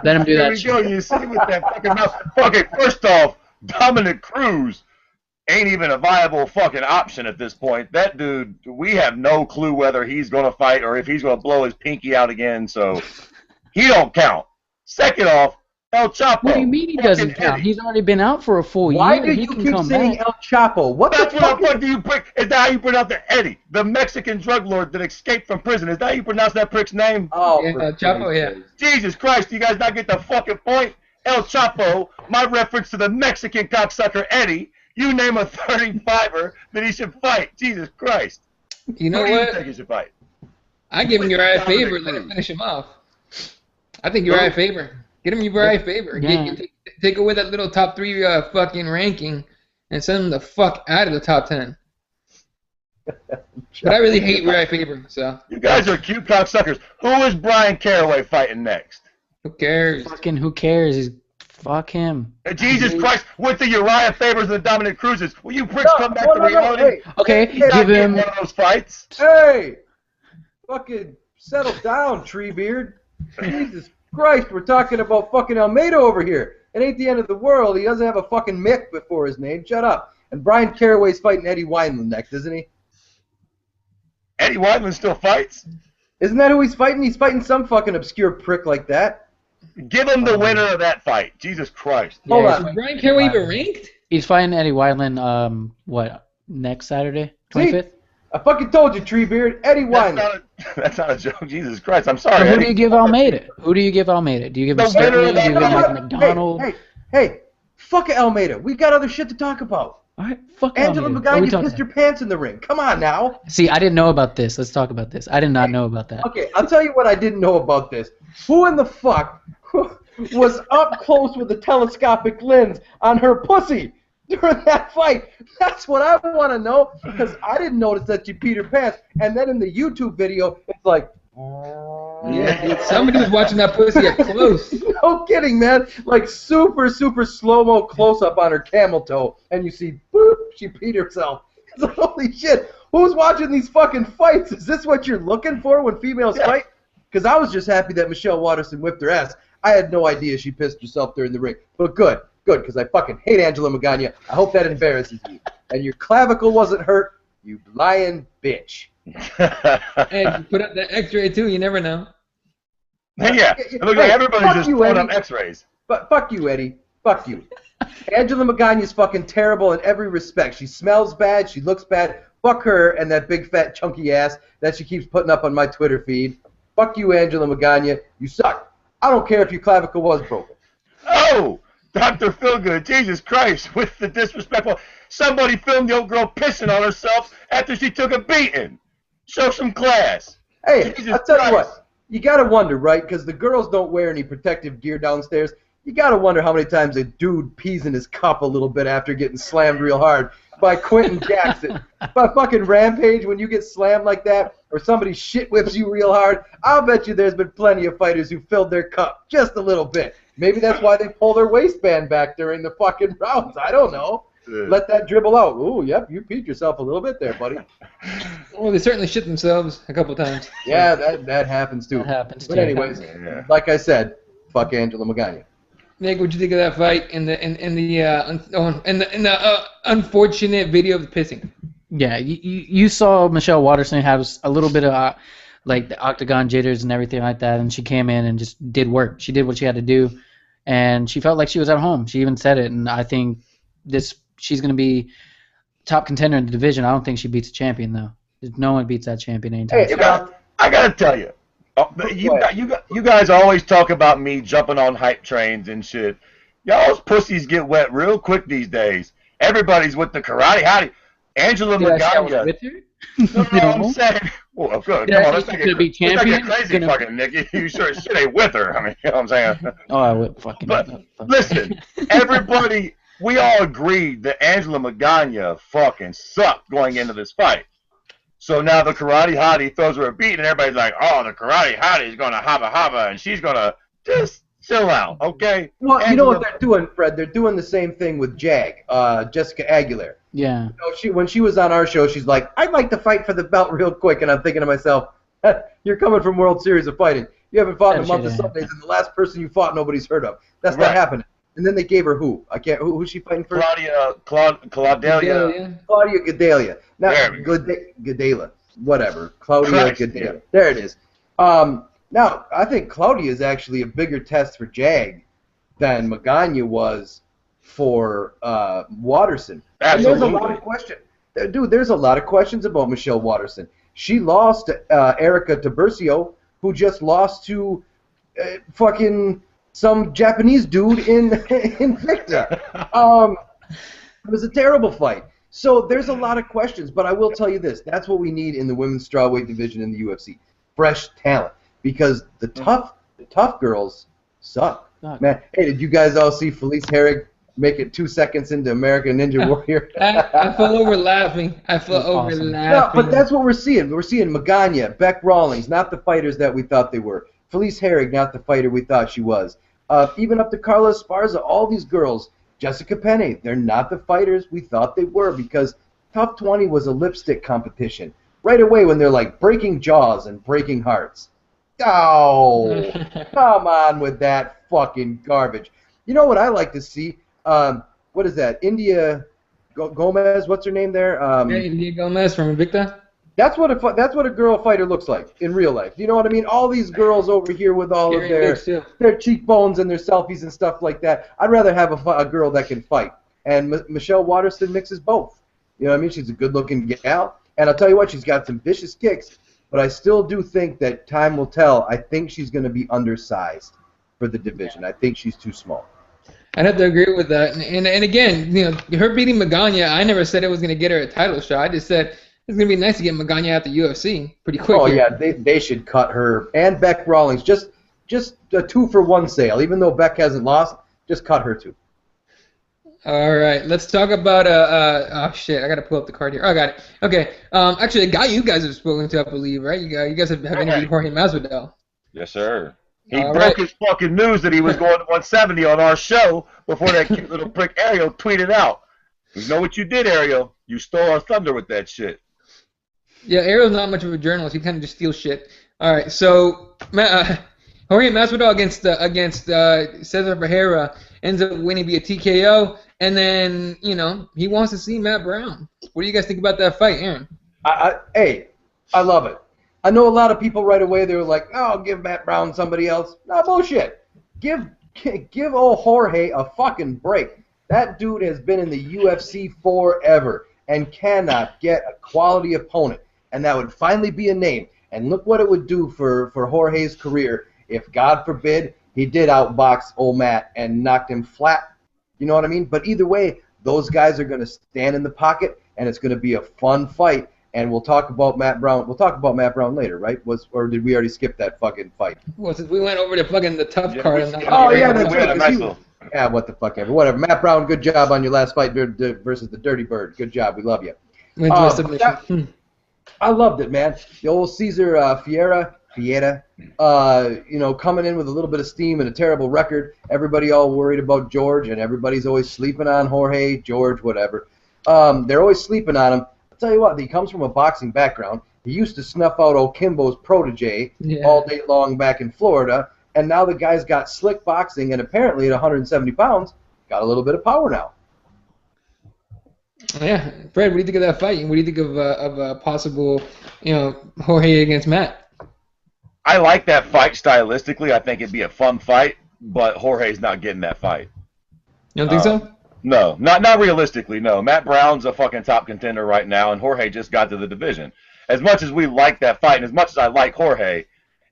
let him do There that we shit. go. You see with that fucking mouth. Okay, first off, Dominic Cruz ain't even a viable fucking option at this point. That dude, we have no clue whether he's going to fight or if he's going to blow his pinky out again, so he don't count. Second off, El Chapo. What do you mean he doesn't fucking count? Eddie. He's already been out for a full Why year. do He you can keep come saying back. El Chapo? What That's the what fuck the fuck do you prick? Is that how you pronounce it? Eddie, the Mexican drug lord that escaped from prison. Is that how you pronounce that prick's name? Oh, Yeah, for Chapo, Christ's yeah. sake. Jesus Christ, do you guys not get the fucking point? El Chapo, my reference to the Mexican cocksucker Eddie. You name a 35er that he should fight. Jesus Christ. You know Who do you what? think he should fight? I give him Uriah Dominic Faber. Let him Cruz. finish him off. I think Uriah Faber. Get him Uriah Faber. Yeah. Take away that little top 3 fucking ranking and send him the fuck out of the top 10. But I really hate Uriah Faber, so You guys are cute cocksuckers. Who is Brian Caraway fighting next? who cares? Fucking who cares? Fuck him. Jesus Christ, with the Uriah Fabers and the Dominic Cruzes. Will you pricks come back to reality? Hey, Okay, He's not give getting him. one of those fights. hey, fucking settle down, Treebeard. Jesus Christ, we're talking about fucking Almeida over here. It ain't the end of the world. He doesn't have a fucking Mick before his name. Shut up. And Brian Caraway's fighting Eddie Wineland next, isn't he? Eddie Wineland still fights? Isn't that who he's fighting? He's fighting some fucking obscure prick like that. Give him the winner of that fight. Jesus Christ. Hold Yeah, on. Is Brian Caraway even ranked? He's fighting Eddie Wineland. What? next Saturday, See? 25th. I fucking told you, Treebeard. Eddie Weiner. That's not a joke. Jesus Christ. I'm sorry, So who Eddie. do you give Almeida? Who do you give Almeida? Do you give him The winner of Sterling? that Do you give him like fight. McDonald? Hey, fuck Almeida. We got other shit to talk about. All right, fuck Angela Almeida. What are we Magana talking pissed her about? pants in the ring. Come on now. See, I didn't know about this. Let's talk about this. I did not know about that. Okay, I'll tell you what I didn't know about this. Who in the fuck was up close with a telescopic lens on her pussy during that fight? That's what I want to know, because I didn't notice that she peed her pants. And then in the YouTube video, it's like... Yeah, dude, somebody was watching that pussy up close. No kidding, man. Like super, super slow-mo close-up on her camel toe, and you see, boop, she peed herself. It's like, holy shit. Who's watching these fucking fights? Is this what you're looking for when females fight? Because I was just happy that Michelle Waterson whipped her ass. I had no idea she pissed herself during the ring. But good, because I fucking hate Angela Magana. I hope that embarrasses you. And your clavicle wasn't hurt, you lying bitch. And you put up the X-ray too. You never know. Yeah. It looks like everybody's just throwing up X-rays. But fuck you, Eddie. Fuck you. Angela Magana's fucking terrible in every respect. She smells bad. She looks bad. Fuck her and that big fat chunky ass that she keeps putting up on my Twitter feed. Fuck you, Angela Magana. You suck. I don't care if your clavicle was broken. Oh, Dr. Feelgood, Jesus Christ, with the disrespectful. Somebody filmed the old girl pissing on herself after she took a beating. Show some class. Hey, Jesus I'll tell you Christ. what. You gotta wonder, right? Because the girls don't wear any protective gear downstairs. You gotta wonder how many times a dude pees in his cup a little bit after getting slammed real hard by Quentin Jackson. By fucking Rampage, when you get slammed like that, or somebody shit whips you real hard, I'll bet you there's been plenty of fighters who filled their cup just a little bit. Maybe that's why they pull their waistband back during the fucking rounds. I don't know. Let that dribble out. Ooh, yep, you peed yourself a little bit there, buddy. Well, they certainly shit themselves a couple times. Yeah, that happens too. That happens But too. anyways, like I said, fuck Angela Magana. Nick, what'd you think of that fight in the unfortunate video of the pissing? Yeah, you saw Michelle Waterson have a little bit of like the octagon jitters and everything like that, and she came in and just did work. She did what she had to do, and she felt like she was at home. She even said it, and I think she's going to be top contender in the division. I don't think she beats a champion though. No one beats that champion anytime. Hey, I gotta tell you, you guys always talk about me jumping on hype trains and shit. Y'all's pussies get wet real quick these days. Everybody's with the karate howdy. Angela Magana. With her? No, I'm saying. Well, good. Did I Come on, say let's she's not gonna be get, let's not champion? get crazy, fucking Nick. You sure shit ain't with her. I mean, you know what I'm saying? Oh, I would fucking. But listen, everybody, we all agreed that Angela Magana fucking sucked going into this fight. So now the karate hottie throws her a beat, and everybody's like, "Oh, the karate hottie is gonna haba, and she's gonna just chill out, okay?" Well, Angela, you know what they're doing, Fred? They're doing the same thing with Jessica Aguilar. Yeah. You know, when she was on our show, she's like, "I'd like to fight for the belt real quick," and I'm thinking to myself, "You're coming from World Series of Fighting. You haven't fought in a month of Sundays, and the last person you fought, nobody's heard of. That's not happening." And then they gave her who? I can't. Who's she fighting for? Claudia. Claudia Gadelha. Not There we go. Gadela. Whatever. Claudia Christ, Gadelha. yeah. There it is. Now, I think Claudia is actually a bigger test for Jag than Magana was for Waterson. Absolutely. And there's a lot of questions. Dude, there's a lot of questions about Michelle Waterson. She lost to Erica Tabercio, who just lost to fucking some Japanese dude in Invicta. It was a terrible fight. So there's a lot of questions, but I will tell you this. That's what we need in the women's strawweight division in the UFC. Fresh talent. Because the tough girls suck. Man, hey, did you guys all see Felice Herrig make it 2 seconds into American Ninja Warrior? I fell over laughing. Laughing. No, but that's what we're seeing. We're seeing Magana, Beck Rawlings, not the fighters that we thought they were. Felice Herrig, not the fighter we thought she was. Even up to Carla Esparza, all these girls. Jessica Penne, they're not the fighters we thought they were, because Tough 20 was a lipstick competition. Right away when they're like breaking jaws and breaking hearts. Oh, come on with that fucking garbage. You know what I like to see? What is that? India Gomez, what's her name there? India Gomez from Invicta. That's what a girl fighter looks like in real life. You know what I mean? All these girls over here with all of their cheekbones and their selfies and stuff like that. I'd rather have a girl that can fight. And Michelle Waterson mixes both. You know what I mean? She's a good-looking gal. And I'll tell you what, she's got some vicious kicks. But I still do think that time will tell. I think she's going to be undersized for the division. I think she's too small. I'd have to agree with that. And again, her beating Magana, I never said it was going to get her a title shot. I just said it's going to be nice to get Magana out the UFC pretty quick. Oh, here. yeah, they should cut her and Beck Rawlings. Just a 2-for-1 sale. Even though Beck hasn't lost, just cut her too. All right, let's talk about oh shit, I gotta pull up the card here. Oh, I got it. Okay, actually, a guy you guys have spoken to, I believe, right? You guys have interviewed Jorge Masvidal. Yes, sir. He All broke right. his fucking news that he was going to 170 on our show before that cute little prick Ariel tweeted out. You know what you did, Ariel? You stole our thunder with that shit. Yeah, Ariel's not much of a journalist. He kind of just steals shit. All right, so Jorge Masvidal against Cesar Ferreira ends up winning via TKO, and then he wants to see Matt Brown. What do you guys think about that fight, Aaron? Hey, I love it. I know a lot of people right away, they were like, oh, give Matt Brown somebody else. No, bullshit. Give old Jorge a fucking break. That dude has been in the UFC forever and cannot get a quality opponent. And that would finally be a name. And look what it would do for Jorge's career if, God forbid, he did outbox old Matt and knocked him flat. You know what I mean? But either way, those guys are going to stand in the pocket, and it's going to be a fun fight. And we'll talk about Matt Brown. We'll talk about Matt Brown later, right? Or did we already skip that fucking fight? Well, since we went over to fucking the tough card. That's right. Yeah, what the fuck ever. Whatever. Matt Brown, good job on your last fight versus the Dirty Bird. Good job. We love you. I loved it, man. The old Cesar Fiera, coming in with a little bit of steam and a terrible record. Everybody all worried about George, and everybody's always sleeping on Jorge, George, whatever. They're always sleeping on him. I'll tell you what, he comes from a boxing background. He used to snuff out Okimbo's protege all day long back in Florida, and now the guy's got slick boxing, and apparently at 170 pounds, got a little bit of power now. Yeah, Fred, what do you think of that fight? What do you think of a possible, Jorge against Matt? I like that fight stylistically. I think it'd be a fun fight, but Jorge's not getting that fight. You don't think so? No, not realistically, no. Matt Brown's a fucking top contender right now, and Jorge just got to the division. As much as we like that fight, and as much as I like Jorge,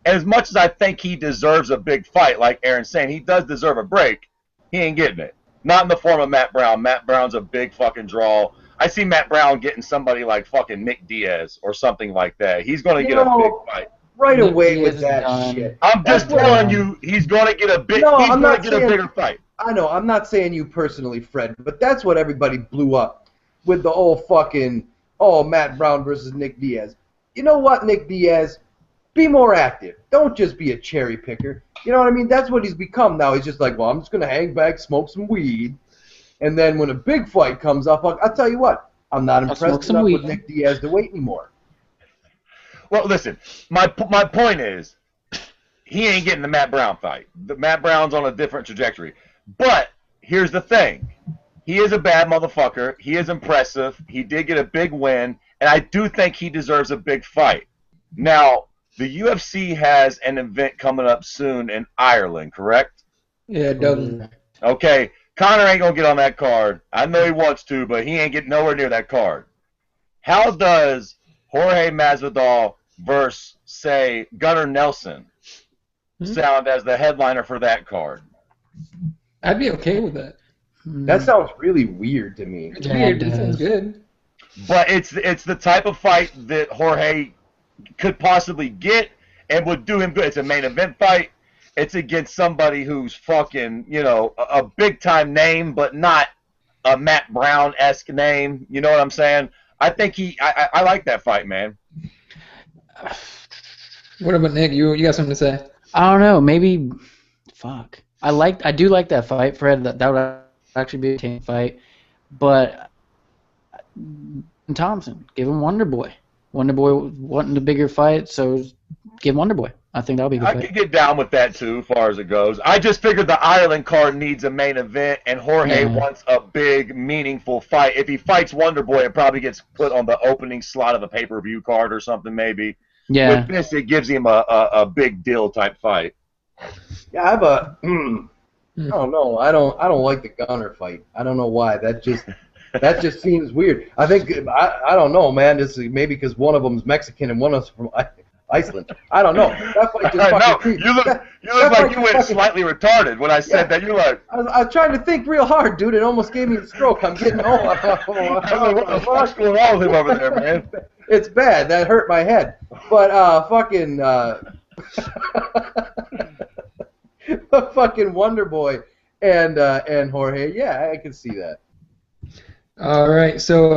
and as much as I think he deserves a big fight, like Aaron's saying, he does deserve a break, he ain't getting it. Not in the form of Matt Brown. Matt Brown's a big fucking draw. I see Matt Brown getting somebody like fucking Nick Diaz or something like that. He's going to get a big fight. Right away with that shit. I'm just telling you, he's going to get a big. No, he's I'm going not to get a bigger fight. I know. I'm not saying you personally, Fred, but that's what everybody blew up with the whole fucking, Matt Brown versus Nick Diaz. You know what, Nick Diaz? Be more active. Don't just be a cherry picker. You know what I mean? That's what he's become now. He's just like, well, I'm just going to hang back, smoke some weed, and then when a big fight comes up, I'll tell you what, I'm not impressed enough with Nick Diaz to wait anymore. Well, listen, my point is, he ain't getting the Matt Brown fight. The Matt Brown's on a different trajectory. But here's the thing. He is a bad motherfucker. He is impressive. He did get a big win, and I do think he deserves a big fight. Now, the UFC has an event coming up soon in Ireland, correct? Yeah, Dublin. Okay, Conor ain't going to get on that card. I know he wants to, but he ain't getting nowhere near that card. How does Jorge Masvidal versus, say, Gunnar Nelson sound as the headliner for that card? I'd be okay with that. That sounds really weird to me. It's weird. It sounds good. But it's the type of fight that Jorge could possibly get and would do him good. It's a main event fight. It's against somebody who's fucking, a big-time name, but not a Matt Brown-esque name. You know what I'm saying? I think I like that fight, man. What about Nick? You got something to say? I don't know. Maybe, fuck. I do like that fight, Fred. That would actually be a tame fight. But Thompson, give him Wonder Boy. Wonder Boy wanting the bigger fight, so give Wonder Boy. I think that'll be a good fight. I could get down with that too, as far as it goes. I just figured the Ireland card needs a main event, and Jorge wants a big, meaningful fight. If he fights Wonder Boy, it probably gets put on the opening slot of the pay-per-view card or something, maybe. Yeah. With this, it gives him a big deal type fight. Yeah, I have a. I don't know. I don't like the Gunner fight. I don't know why. That just That just seems weird. I think I don't know, man. This is maybe because one of them's Mexican and one of them's from Iceland. I don't know. That fight just fucking No, creepy. you look like you went slightly retarded when I said that. You're like, I was trying to think real hard, dude. It almost gave me a stroke. I'm getting old. what the fuck's going on with him over there, man? It's bad. That hurt my head. But fucking Wonder Boy and Jorge. Yeah, I can see that. All right. So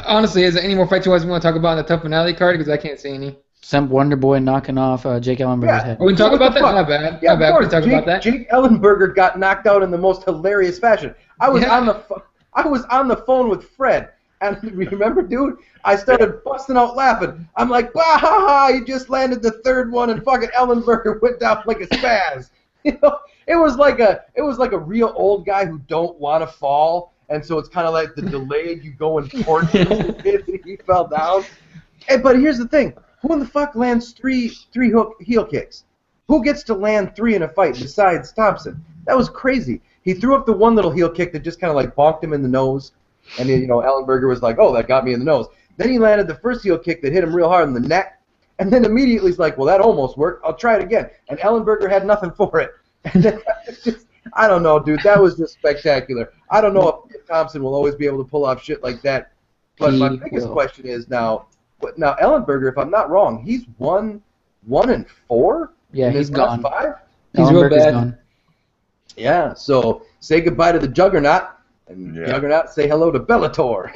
honestly, is there any more fights you guys want to talk about in the tough finale card? Because I can't see any. Some Wonder Boy knocking off Jake Ellenberger's head. We can talk about that. Not bad. Yeah, Not bad. of course. We can talk about that. Jake Ellenberger got knocked out in the most hilarious fashion. I was on the phone with Fred, and remember, dude, I started busting out laughing. I'm like, bah ha ha! He just landed the third one, and fucking Ellenberger went down like a spaz. You know, it was like a real old guy who don't want to fall, and so it's kind of like the delayed you going towards him. He fell down. But here's the thing. Who in the fuck lands three heel kicks? Who gets to land 3 in a fight besides Thompson? That was crazy. He threw up the one little heel kick that just kind of like bonked him in the nose, and then, Ellenberger was like, "Oh, that got me in the nose." Then he landed the first heel kick that hit him real hard in the neck, and then immediately he's like, "Well, that almost worked. I'll try it again." And Ellenberger had nothing for it. And then, I don't know, dude. That was just spectacular. I don't know if Thompson will always be able to pull off shit like that. But my biggest question is now Ellenberger, if I'm not wrong, he's 1-4. Yeah, he's gone. 5? He's real bad. Gone. Yeah, so say goodbye to the Juggernaut, and Juggernaut say hello to Bellator.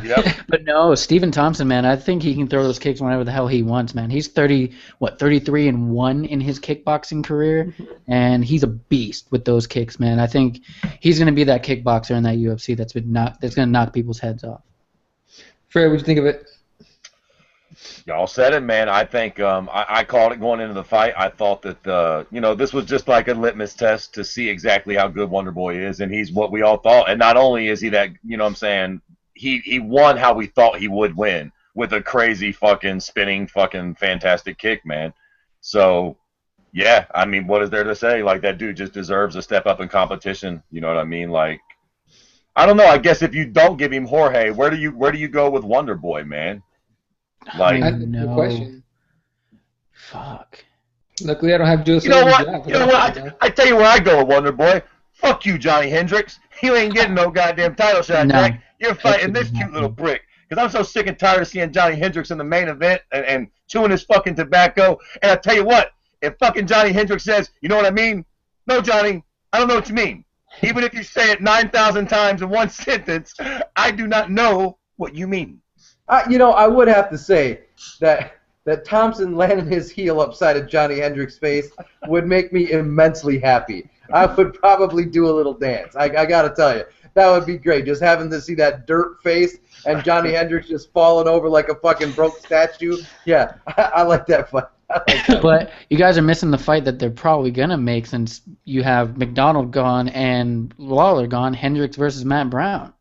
Yep. But no, Stephen Thompson, man, I think he can throw those kicks whenever the hell he wants, man. He's 33-1 in his kickboxing career, and he's a beast with those kicks, man. I think he's gonna be that kickboxer in that UFC that's gonna knock people's heads off. Fred, what'd you think of it? Y'all said it, man. I think I called it going into the fight. I thought that this was just like a litmus test to see exactly how good Wonder Boy is, and he's what we all thought. And not only is he that, what I'm saying, he won how we thought he would win with a crazy fucking spinning fucking fantastic kick, man. So yeah, I mean, what is there to say? Like, that dude just deserves a step up in competition. You know what I mean? Like, I don't know. I guess if you don't give him Jorge, where do you go with Wonder Boy, man? Like, That's a good question. Fuck. Luckily, I don't have Joe. You know what? I tell you where I go with Wonder Boy. Fuck you, Johnny Hendricks. You ain't getting no goddamn title shot, Jack. You're fighting this cute little brick. Because I'm so sick and tired of seeing Johnny Hendricks in the main event and chewing his fucking tobacco. And I tell you what, if fucking Johnny Hendricks says, you know what I mean? No, Johnny, I don't know what you mean. Even if you say it 9,000 times in one sentence, I do not know what you mean. I would have to say that Thompson landing his heel upside of Johnny Hendricks' face would make me immensely happy. I would probably do a little dance. I got to tell you. That would be great. Just having to see that dirt face and Johnny Hendricks just falling over like a fucking broke statue. Yeah, I like that fight. But you guys are missing the fight that they're probably going to make since you have McDonald gone and Lawler gone, Hendricks versus Matt Brown.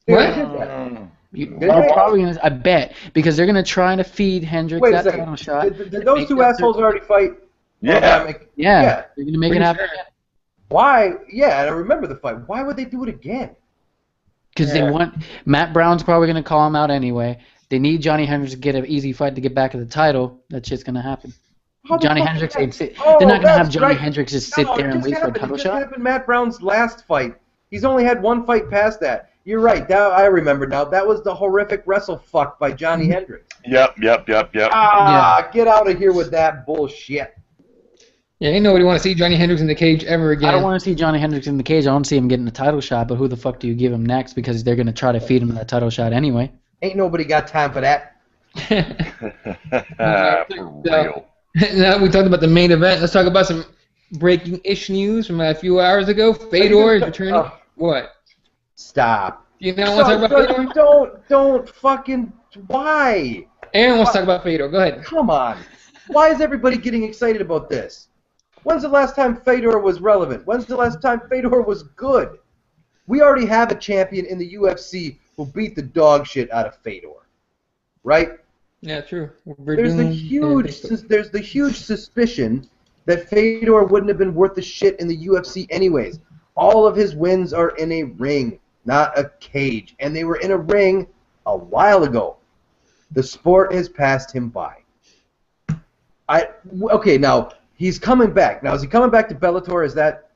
What? They're probably gonna, I bet, because they're gonna try to feed Hendricks that title shot. Did those two assholes already fight? Yeah. They're gonna make it happen. Why? Yeah, I remember the fight. Why would they do it again? Because they want Matt Brown's probably gonna call him out anyway. They need Johnny Hendricks to get an easy fight to get back to the title. That shit's gonna happen. Johnny Hendricks ain't sit. They're not gonna have Johnny Hendricks just sit there and wait for a title shot. It happened Matt Brown's last fight. He's only had one fight past that. You're right. I remember now. That was the horrific wrestle fuck by Johnny Hendricks. Yep. Get out of here with that bullshit. Yeah, ain't nobody want to see Johnny Hendricks in the cage ever again. I don't want to see Johnny Hendricks in the cage. I want to see him getting a title shot, but who the fuck do you give him next? Because they're going to try to feed him that title shot anyway. Ain't nobody got time for that. For real. Now we talked about the main event. Let's talk about some breaking-ish news from a few hours ago. Fedor is returning. What? Stop. You don't want to talk about Fedor? Don't fucking. Why? Aaron wants to talk about Fedor. Go ahead. Come on. Why is everybody getting excited about this? When's the last time Fedor was relevant? When's the last time Fedor was good? We already have a champion in the UFC who beat the dog shit out of Fedor. Right? Yeah, true. There's the huge suspicion that Fedor wouldn't have been worth the shit in the UFC anyways. All of his wins are in a ring. not a cage. And they were in a ring a while ago. The sport has passed him by. Okay, now he's coming back. Now is he coming back to Bellator? Is that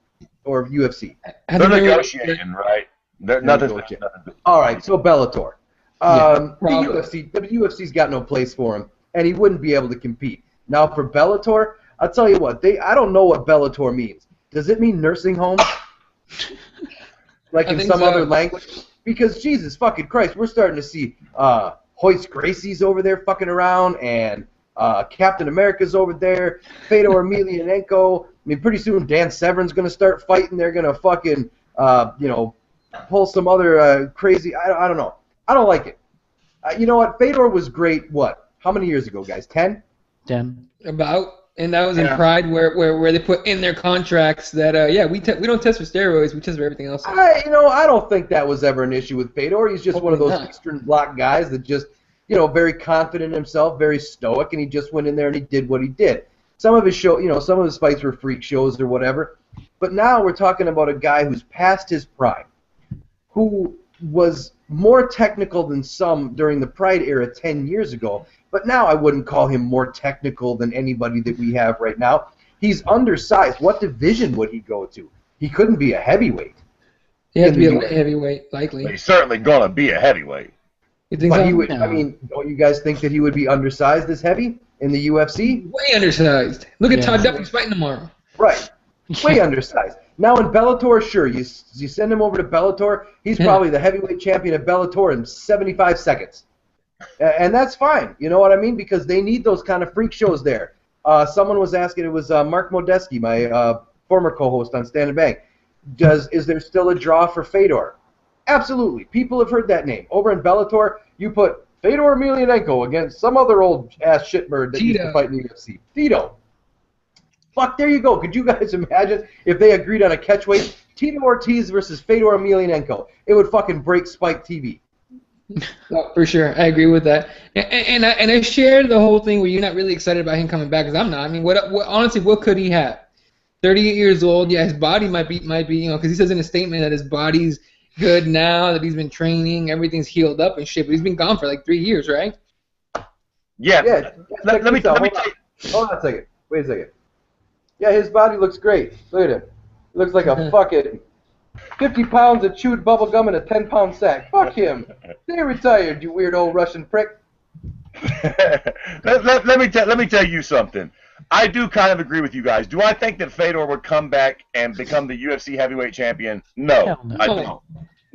or UFC? They're negotiating, right? Nothing's all right, so Bellator. Yeah, the UFC's got no place for him, and he wouldn't be able to compete. Now for Bellator, I'll tell you what. I don't know what Bellator means. Does it mean nursing home? Like in some other language? Because Jesus fucking Christ, we're starting to see Hoist Gracie's over there fucking around, and Captain America's over there, Fedor Emelianenko. I mean, pretty soon Dan Severn's going to start fighting. They're going to fucking, pull some other crazy. I don't know. I don't like it. You know what? Fedor was great. What? How many years ago, guys? 10? 10. About. And that was in Pride, where they put in their contracts that we don't test for steroids, we test for everything else. I don't think that was ever an issue with Fedor. He's just one of those Eastern Bloc guys that just, very confident in himself, very stoic, and he just went in there and he did what he did. Some of his some of his fights were freak shows or whatever, but now we're talking about a guy who's past his prime, who was more technical than some during the Pride era 10 years ago. But now I wouldn't call him more technical than anybody that we have right now. He's undersized. What division would he go to? He couldn't be a heavyweight. He has to be a heavyweight, likely. But he's certainly going to be a heavyweight. You think so? He would, don't you guys think that he would be undersized as heavy in the UFC? Way undersized. Look at Todd Duffy's fighting tomorrow. Right. Way undersized. Now in Bellator, sure, you send him over to Bellator, he's probably the heavyweight champion of Bellator in 75 seconds. And that's fine, you know what I mean? Because they need those kind of freak shows there. Someone was asking, it was Mark Modeski, my former co-host on Stand and Bang, is there still a draw for Fedor? Absolutely. People have heard that name. Over in Bellator, you put Fedor Emelianenko against some other old-ass shitbird that used to fight in the UFC. Tito. Fuck, there you go. Could you guys imagine if they agreed on a catchweight? Tito Ortiz versus Fedor Emelianenko. It would fucking break Spike TV. No, for sure, I agree with that, and I share the whole thing where you're not really excited about him coming back, because I'm not. I mean, honestly, what could he have? 38 years old, yeah, his body might be, because he says in a statement that his body's good now, that he's been training, everything's healed up and shit, but he's been gone for like 3 years, right? Yeah. Let me tell you. Hold on a second. Wait a second. Yeah, his body looks great. Look at him. He looks like a fucking 50 pounds of chewed bubble gum in a 10-pound sack. Fuck him. Stay retired, you weird old Russian prick. let me tell you something. I do kind of agree with you guys. Do I think that Fedor would come back and become the UFC heavyweight champion? No, I don't.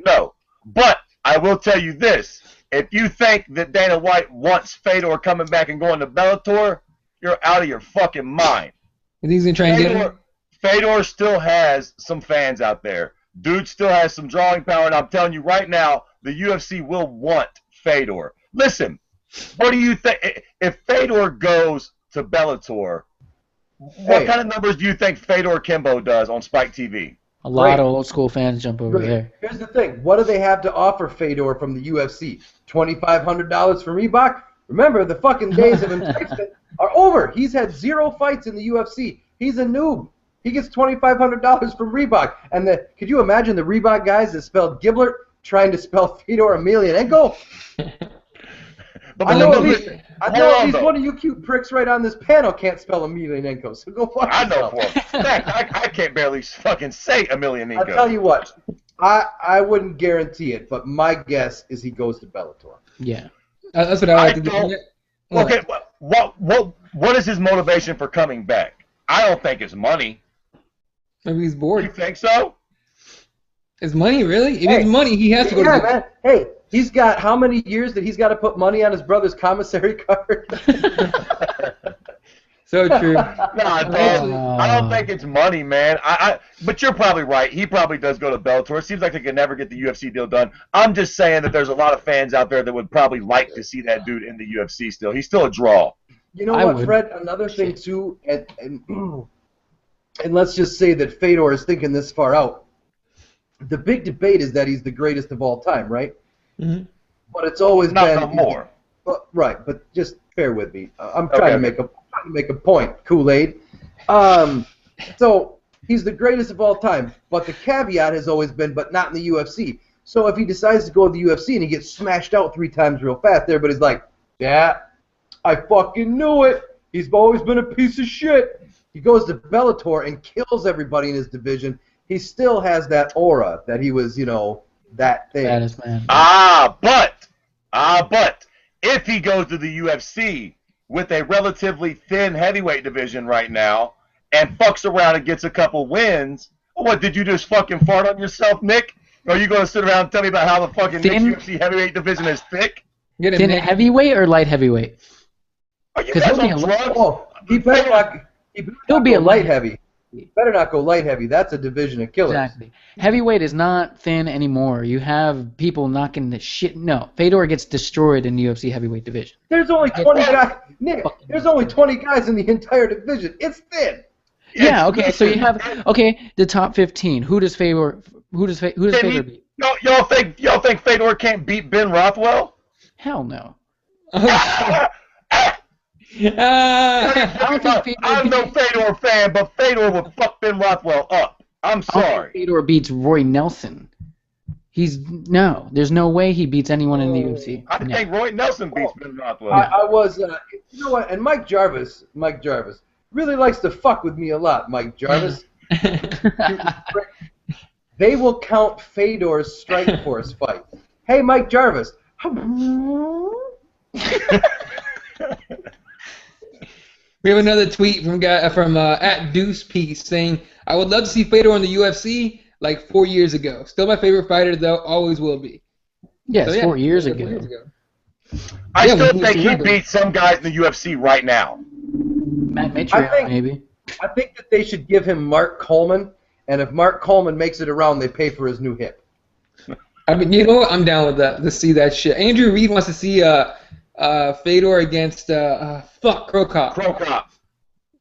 No. But I will tell you this. If you think that Dana White wants Fedor coming back and going to Bellator, you're out of your fucking mind. And he's going to try and get him? Fedor still has some fans out there. Dude still has some drawing power, and I'm telling you right now, the UFC will want Fedor. Listen, what do you think? If Fedor goes to Bellator, what kind of numbers do you think Fedor Kimbo does on Spike TV? A lot of old school fans jump over there. Here's the thing. What do they have to offer Fedor from the UFC? $2,500 from Reebok? Remember, the fucking days of enticement are over. He's had 0 fights in the UFC. He's a noob. He gets $2,500 from Reebok. And could you imagine the Reebok guys that spelled Giblert trying to spell Fedor Emelianenko? I know at least one of you cute pricks right on this panel can't spell Emelianenko, so go fuck yourself. I know for a fact. I can't barely fucking say Emelianenko. I'll tell you what. I wouldn't guarantee it, but my guess is he goes to Bellator. Yeah. That's what I like to do. Okay, what is his motivation for coming back? I don't think it's money. Maybe he's bored. You think so? Is money really? If it's money, he has to go to the... man. Hey, he's got how many years that he's got to put money on his brother's commissary card? So true. I don't think it's money, man. But you're probably right. He probably does go to Bellator. It seems like they could never get the UFC deal done. I'm just saying that there's a lot of fans out there that would probably like to see that dude in the UFC still. He's still a draw. You know what, Fred? Another thing, too, and let's just say that Fedor is thinking this far out. The big debate is that he's the greatest of all time, right? Mm-hmm. But it's always not been... no more. Right, but just bear with me. I'm trying to make a point, Kool-Aid. So he's the greatest of all time, but the caveat has always been, but not in the UFC. So if he decides to go to the UFC and he gets smashed out 3 times real fast, everybody's like, yeah, I fucking knew it. He's always been a piece of shit. He goes to Bellator and kills everybody in his division. He still has that aura that he was, that thing. Baddest man. But if he goes to the UFC with a relatively thin heavyweight division right now and fucks around and gets a couple wins, what, did you just fucking fart on yourself, Nick? Or are you going to sit around and tell me about how the fucking Nick's UFC heavyweight division is thick? Thin heavyweight or light heavyweight? Are you guys on drugs? Oh, he better not go light heavy. He better not go light heavy. That's a division of killers. Exactly. Heavyweight is not thin anymore. You have people knocking the shit. No, Fedor gets destroyed in the UFC heavyweight division. There's only 20 guys. Nick, there's only 20 guys in the entire division. It's thin. Yeah. Okay. So you have the top 15. Who does Fedor beat? Y'all think Fedor can't beat Ben Rothwell? Hell no. I'm no Fedor fan, but Fedor would fuck Ben Rothwell up. I'm sorry. Fedor beats Roy Nelson. There's no way he beats anyone in the UFC. I think Roy Nelson beats Ben Rothwell. I was, you know what? And Mike Jarvis really likes to fuck with me a lot. Mike Jarvis. They will count Fedor's Strikeforce fight. Hey, Mike Jarvis. We have another tweet from at Deuce Piece saying, "I would love to see Fedor in the UFC like 4 years ago. Still my favorite fighter, though. Always will be." Yes, so, 4 years ago. I still think he beats some guys in the UFC right now. Matt Mitrione, maybe. I think that they should give him Mark Coleman, and if Mark Coleman makes it around, they pay for his new hip. I mean, you know what? I'm down with that. To see that shit. Andrew Reed wants to see Fedor against Crow Cop.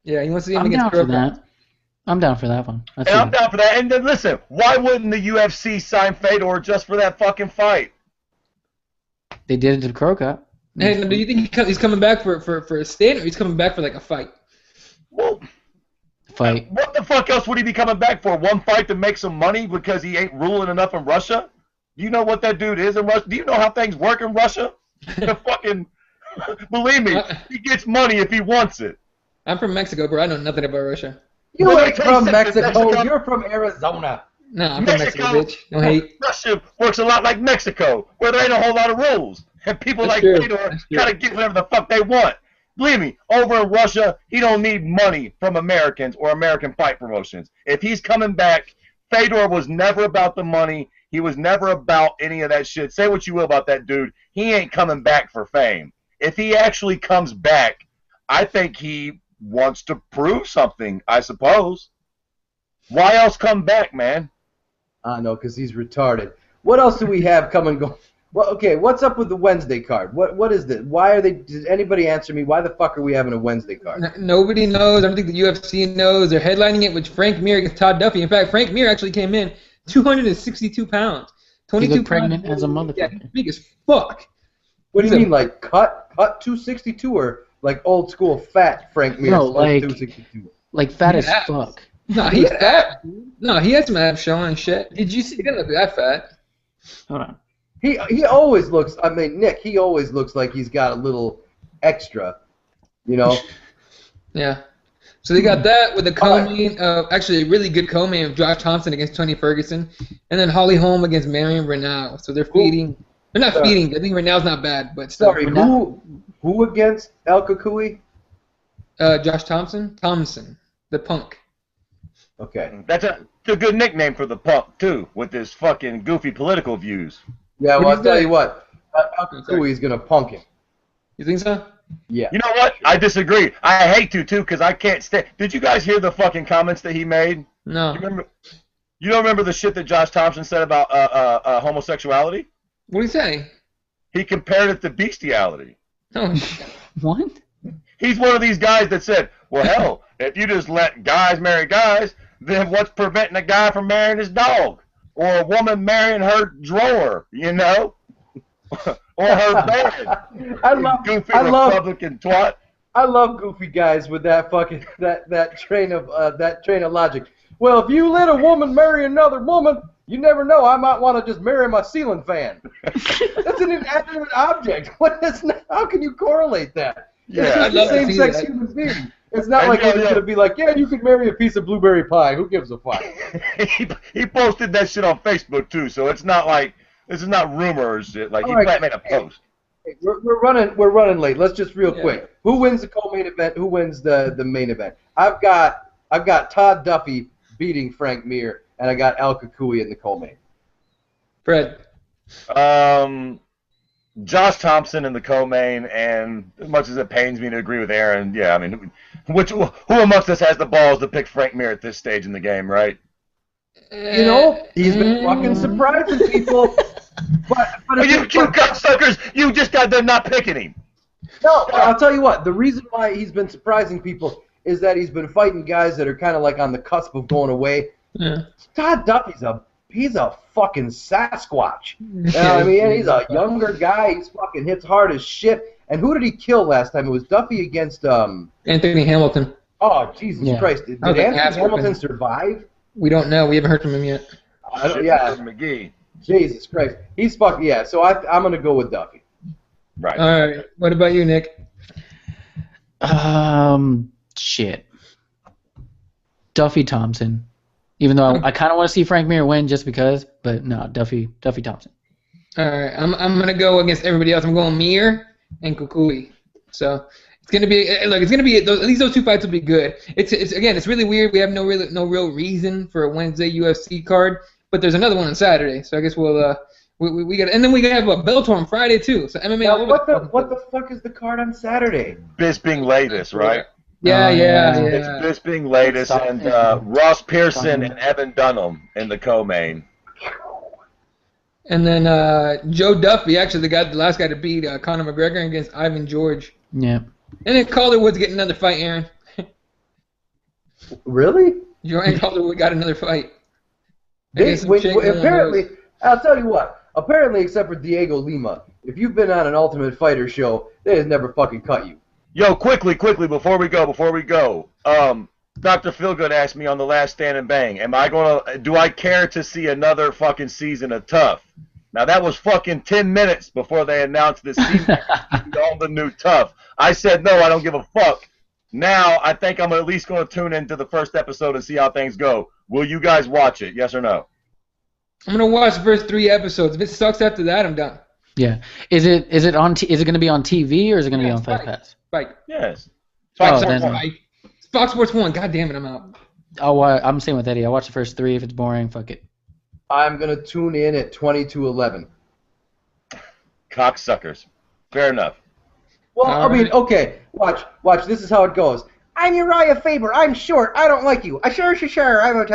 Yeah, he wants to see him against Crow Cop. I'm down for that one. I'm down for that. And then listen, why wouldn't the UFC sign Fedor just for that fucking fight? They did it to Crow Cop. Hey, do you think he's coming back for a stint, or he's coming back for like a fight? Well, fight. What the fuck else would he be coming back for? One fight to make some money because he ain't ruling enough in Russia? Do you know what that dude is in Russia? Do you know how things work in Russia? Fucking, believe me, he gets money if he wants it. I'm from Mexico, bro. I know nothing about Russia. You ain't from Mexico. You're from Arizona. No, I'm from Mexico, bitch. No hate. Russia works a lot like Mexico, where there ain't a whole lot of rules. And people like Fedor gotta get whatever the fuck they want. Believe me, over in Russia, he don't need money from Americans or American fight promotions. If he's coming back, Fedor was never about the money. He was never about any of that shit. Say what you will about that dude. He ain't coming back for fame. If he actually comes back, I think he wants to prove something, I suppose. Why else come back, man? I know, because he's retarded. What else do we have coming? Well, okay, what's up with the Wednesday card? What is this? Why are they? Did anybody answer me? Why the fuck are we having a Wednesday card? Nobody knows. I don't think the UFC knows. They're headlining it with Frank Mir against Todd Duffy. In fact, Frank Mir actually came in 262 pounds. 22 pounds. Pregnant as a motherfucker. Yeah, he's big as fuck. What do you mean, like cut 262 or like old school fat Frank Mir? No, like 262. Like fat as fuck. No, he had abs. No, he had some abs showing and shit. Did you see? He didn't look that fat. Hold on. He always looks. I mean, Nick. He always looks like he's got a little extra. You know. Yeah. So they got that with the co-main, actually a really good co-main of Josh Thompson against Tony Ferguson, and then Holly Holm against Marion Renaud. So they're feeding. They're not feeding. I think Renaud's not bad, but still. Sorry, who against El Kakui? Josh Thompson, the Punk. Okay. That's a good nickname for the Punk too, with his fucking goofy political views. Yeah, well, I'll tell you what. El Kakui's gonna punk him. You think so? Yeah. You know what? I disagree. I hate to too, because I can't stay. Did you guys hear the fucking comments that he made? No. You don't remember the shit that Josh Thompson said about homosexuality? What did he say? He compared it to bestiality. Oh. What? He's one of these guys that said, well, hell, if you just let guys marry guys, then what's preventing a guy from marrying his dog? Or a woman marrying her drawer, you know? Or her bed. I love Republican twat. I love goofy guys with that fucking that train of logic. Well, if you let a woman marry another woman, You never know. I might want to just marry my ceiling fan. That's an inanimate object. How can you correlate that? Yeah, It's I'd just love a to see same-sex that. human being. It's not And like yo, we're going to be like, yeah, you could marry a piece of blueberry pie. Who gives a fuck? he posted that shit on Facebook too, so it's not like this is not rumors. Shit. Like he All right. made a post. Hey, we're running late. Let's just real Yeah. quick. Who wins the co-main event? Who wins the main event? I've got Todd Duffy beating Frank Mir, and I got El Kukui in the co-main. Fred. Josh Thompson in the co-main, and as much as it pains me to agree with Aaron, yeah, I mean, who amongst us has the balls to pick Frank Mir at this stage in the game, right? You know, he's been fucking surprising people. But You cocksuckers, you just got them not picking him. No, I'll tell you what. The reason why he's been surprising people is that he's been fighting guys that are kind of like on the cusp of going away. Yeah. Todd Duffy's he's a fucking Sasquatch. You know what I mean? He's a younger guy. He's fucking hits hard as shit. And who did he kill last time? It was Duffy against Anthony Hamilton. Oh, Jesus Yeah. Christ! Did That was an Anthony ass Hamilton whooping. survive? We don't know. We haven't heard from him yet. Yeah. McGee. Jesus Christ. He's fucking yeah. So I'm gonna go with Duffy. Right. All right. What about you, Nick? Shit. Duffy Thompson. Even though I kind of want to see Frank Mir win just because, but no, Duffy Thompson. All right. I'm gonna go against everybody else. I'm going Mir and Kukui. So it's gonna be at least those two fights will be good. It's really weird. We have no real reason for a Wednesday UFC card, but there's another one on Saturday. So I guess we'll we got, and then we gotta have a Bellator on Friday too. So MMA. Now, all over what the fuck is the card on Saturday? Bisping latest, right? Yeah. It's Bisping latest and Ross Pearson and Evan Dunham in the co-main. And then Joe Duffy, actually the last guy to beat Conor McGregor against Ivan George. Yeah. And then Calderwood's getting another fight, Aaron. Really? Jordan Calderwood got another fight. Apparently, I'll tell you what. Apparently, except for Diego Lima, if you've been on an Ultimate Fighter show, they has never fucking cut you. Yo, quickly, before we go. Dr. Feelgood asked me on the last Stand and Bang, do I care to see another fucking season of Tough? Now, that was fucking 10 minutes before they announced this season on the new Tough. I said, no, I don't give a fuck. Now, I think I'm at least going to tune into the first episode and see how things go. Will you guys watch it, yes or no? I'm gonna watch the first 3 episodes. If it sucks after that, I'm done. Yeah. Is it going to be on TV or is it going to be on Fight Pass? Fight. Yes. Oh, Fox then- Sports 1. Fight. Fox Sports 1. God damn it, I'm out. I'm same with Eddie. I watch the first 3. If it's boring, fuck it. I'm gonna tune in at 20 to 11. Cocksuckers. Fair enough. Well, All I mean, right. okay, watch. This is how it goes. I'm Uriah Faber. I'm short. I don't like you. Sure. I'm a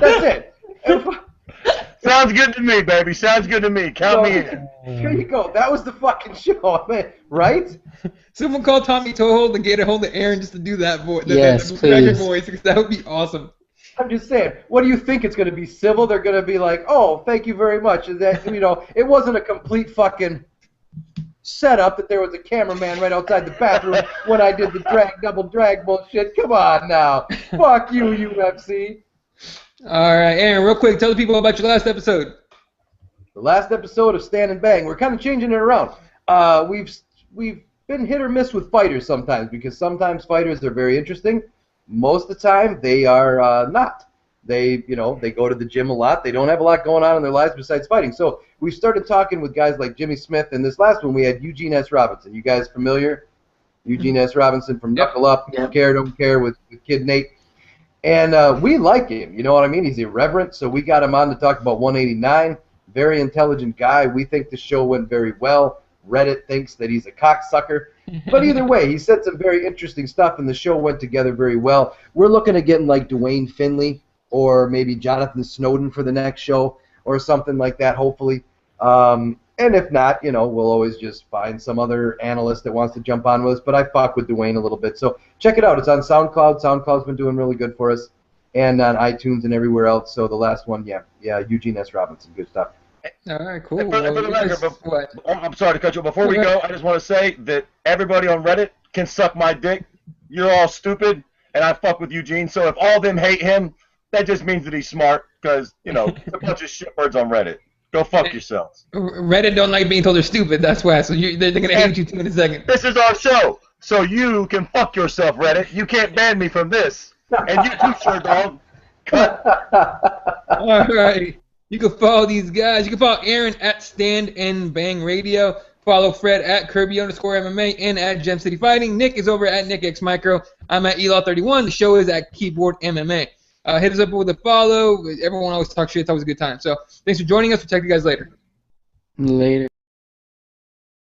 That's it. Sounds good to me, baby. Sounds good to me. Count me in. Here you go. That was the fucking show, man. Right? Someone call Tommy Toehold and get a hold of Aaron just to do that voice. Yes, the McGregor please. voice, because that would be awesome. I'm just saying. What do you think it's going to be civil? They're going to be like, "Oh, thank you very much." Is that it wasn't a complete fucking setup that there was a cameraman right outside the bathroom when I did the double drag bullshit. Come on now. Fuck you, UFC. All right, Aaron, real quick, tell the people about your last episode. The last episode of Stand and Bang. We're kind of changing it around. We've been hit or miss with fighters sometimes because sometimes fighters are very interesting. Most of the time they are not. They go to the gym a lot. They don't have a lot going on in their lives besides fighting. So we started talking with guys like Jimmy Smith, and this last one we had Eugene S. Robinson. You guys familiar? Eugene S. Robinson from Yep. Knuckle Up, Yep. Care Don't Care with Kid Nate. And we like him, you know what I mean? He's irreverent, so we got him on to talk about 189. Very intelligent guy. We think the show went very well. Reddit thinks that he's a cocksucker. But either way, he said some very interesting stuff, and the show went together very well. We're looking at getting like Dwayne Finley or maybe Jonathan Snowden for the next show or something like that, hopefully. And if not, we'll always just find some other analyst that wants to jump on with us. But I fuck with Dwayne a little bit. So check it out. It's on SoundCloud. SoundCloud's been doing really good for us. And on iTunes and everywhere else. So the last one, yeah, Eugene S. Robinson. Good stuff. All right, cool. And for the Well, you record, guys- what? I'm sorry to cut you off. Before we go, I just want to say that everybody on Reddit can suck my dick. You're all stupid, and I fuck with Eugene. So if all of them hate him, that just means that he's smart because, you know, it's a bunch of shitbirds on Reddit. Go fuck yourselves. Reddit don't like being told they're stupid. That's why. So they're going to hate you too in a second. This is our show, so you can fuck yourself, Reddit. You can't ban me from this. And you too, sure, dog. Cut. All right. You can follow these guys. You can follow Aaron at Stand and Bang Radio. Follow Fred at Kirby_MMA and at Gem City Fighting. Nick is over at NickXMicro. I'm at Elaw31. The show is at Keyboard MMA. Hit us up with a follow. Everyone always talks shit. It's always a good time. So thanks for joining us. We'll talk to you guys later. Later.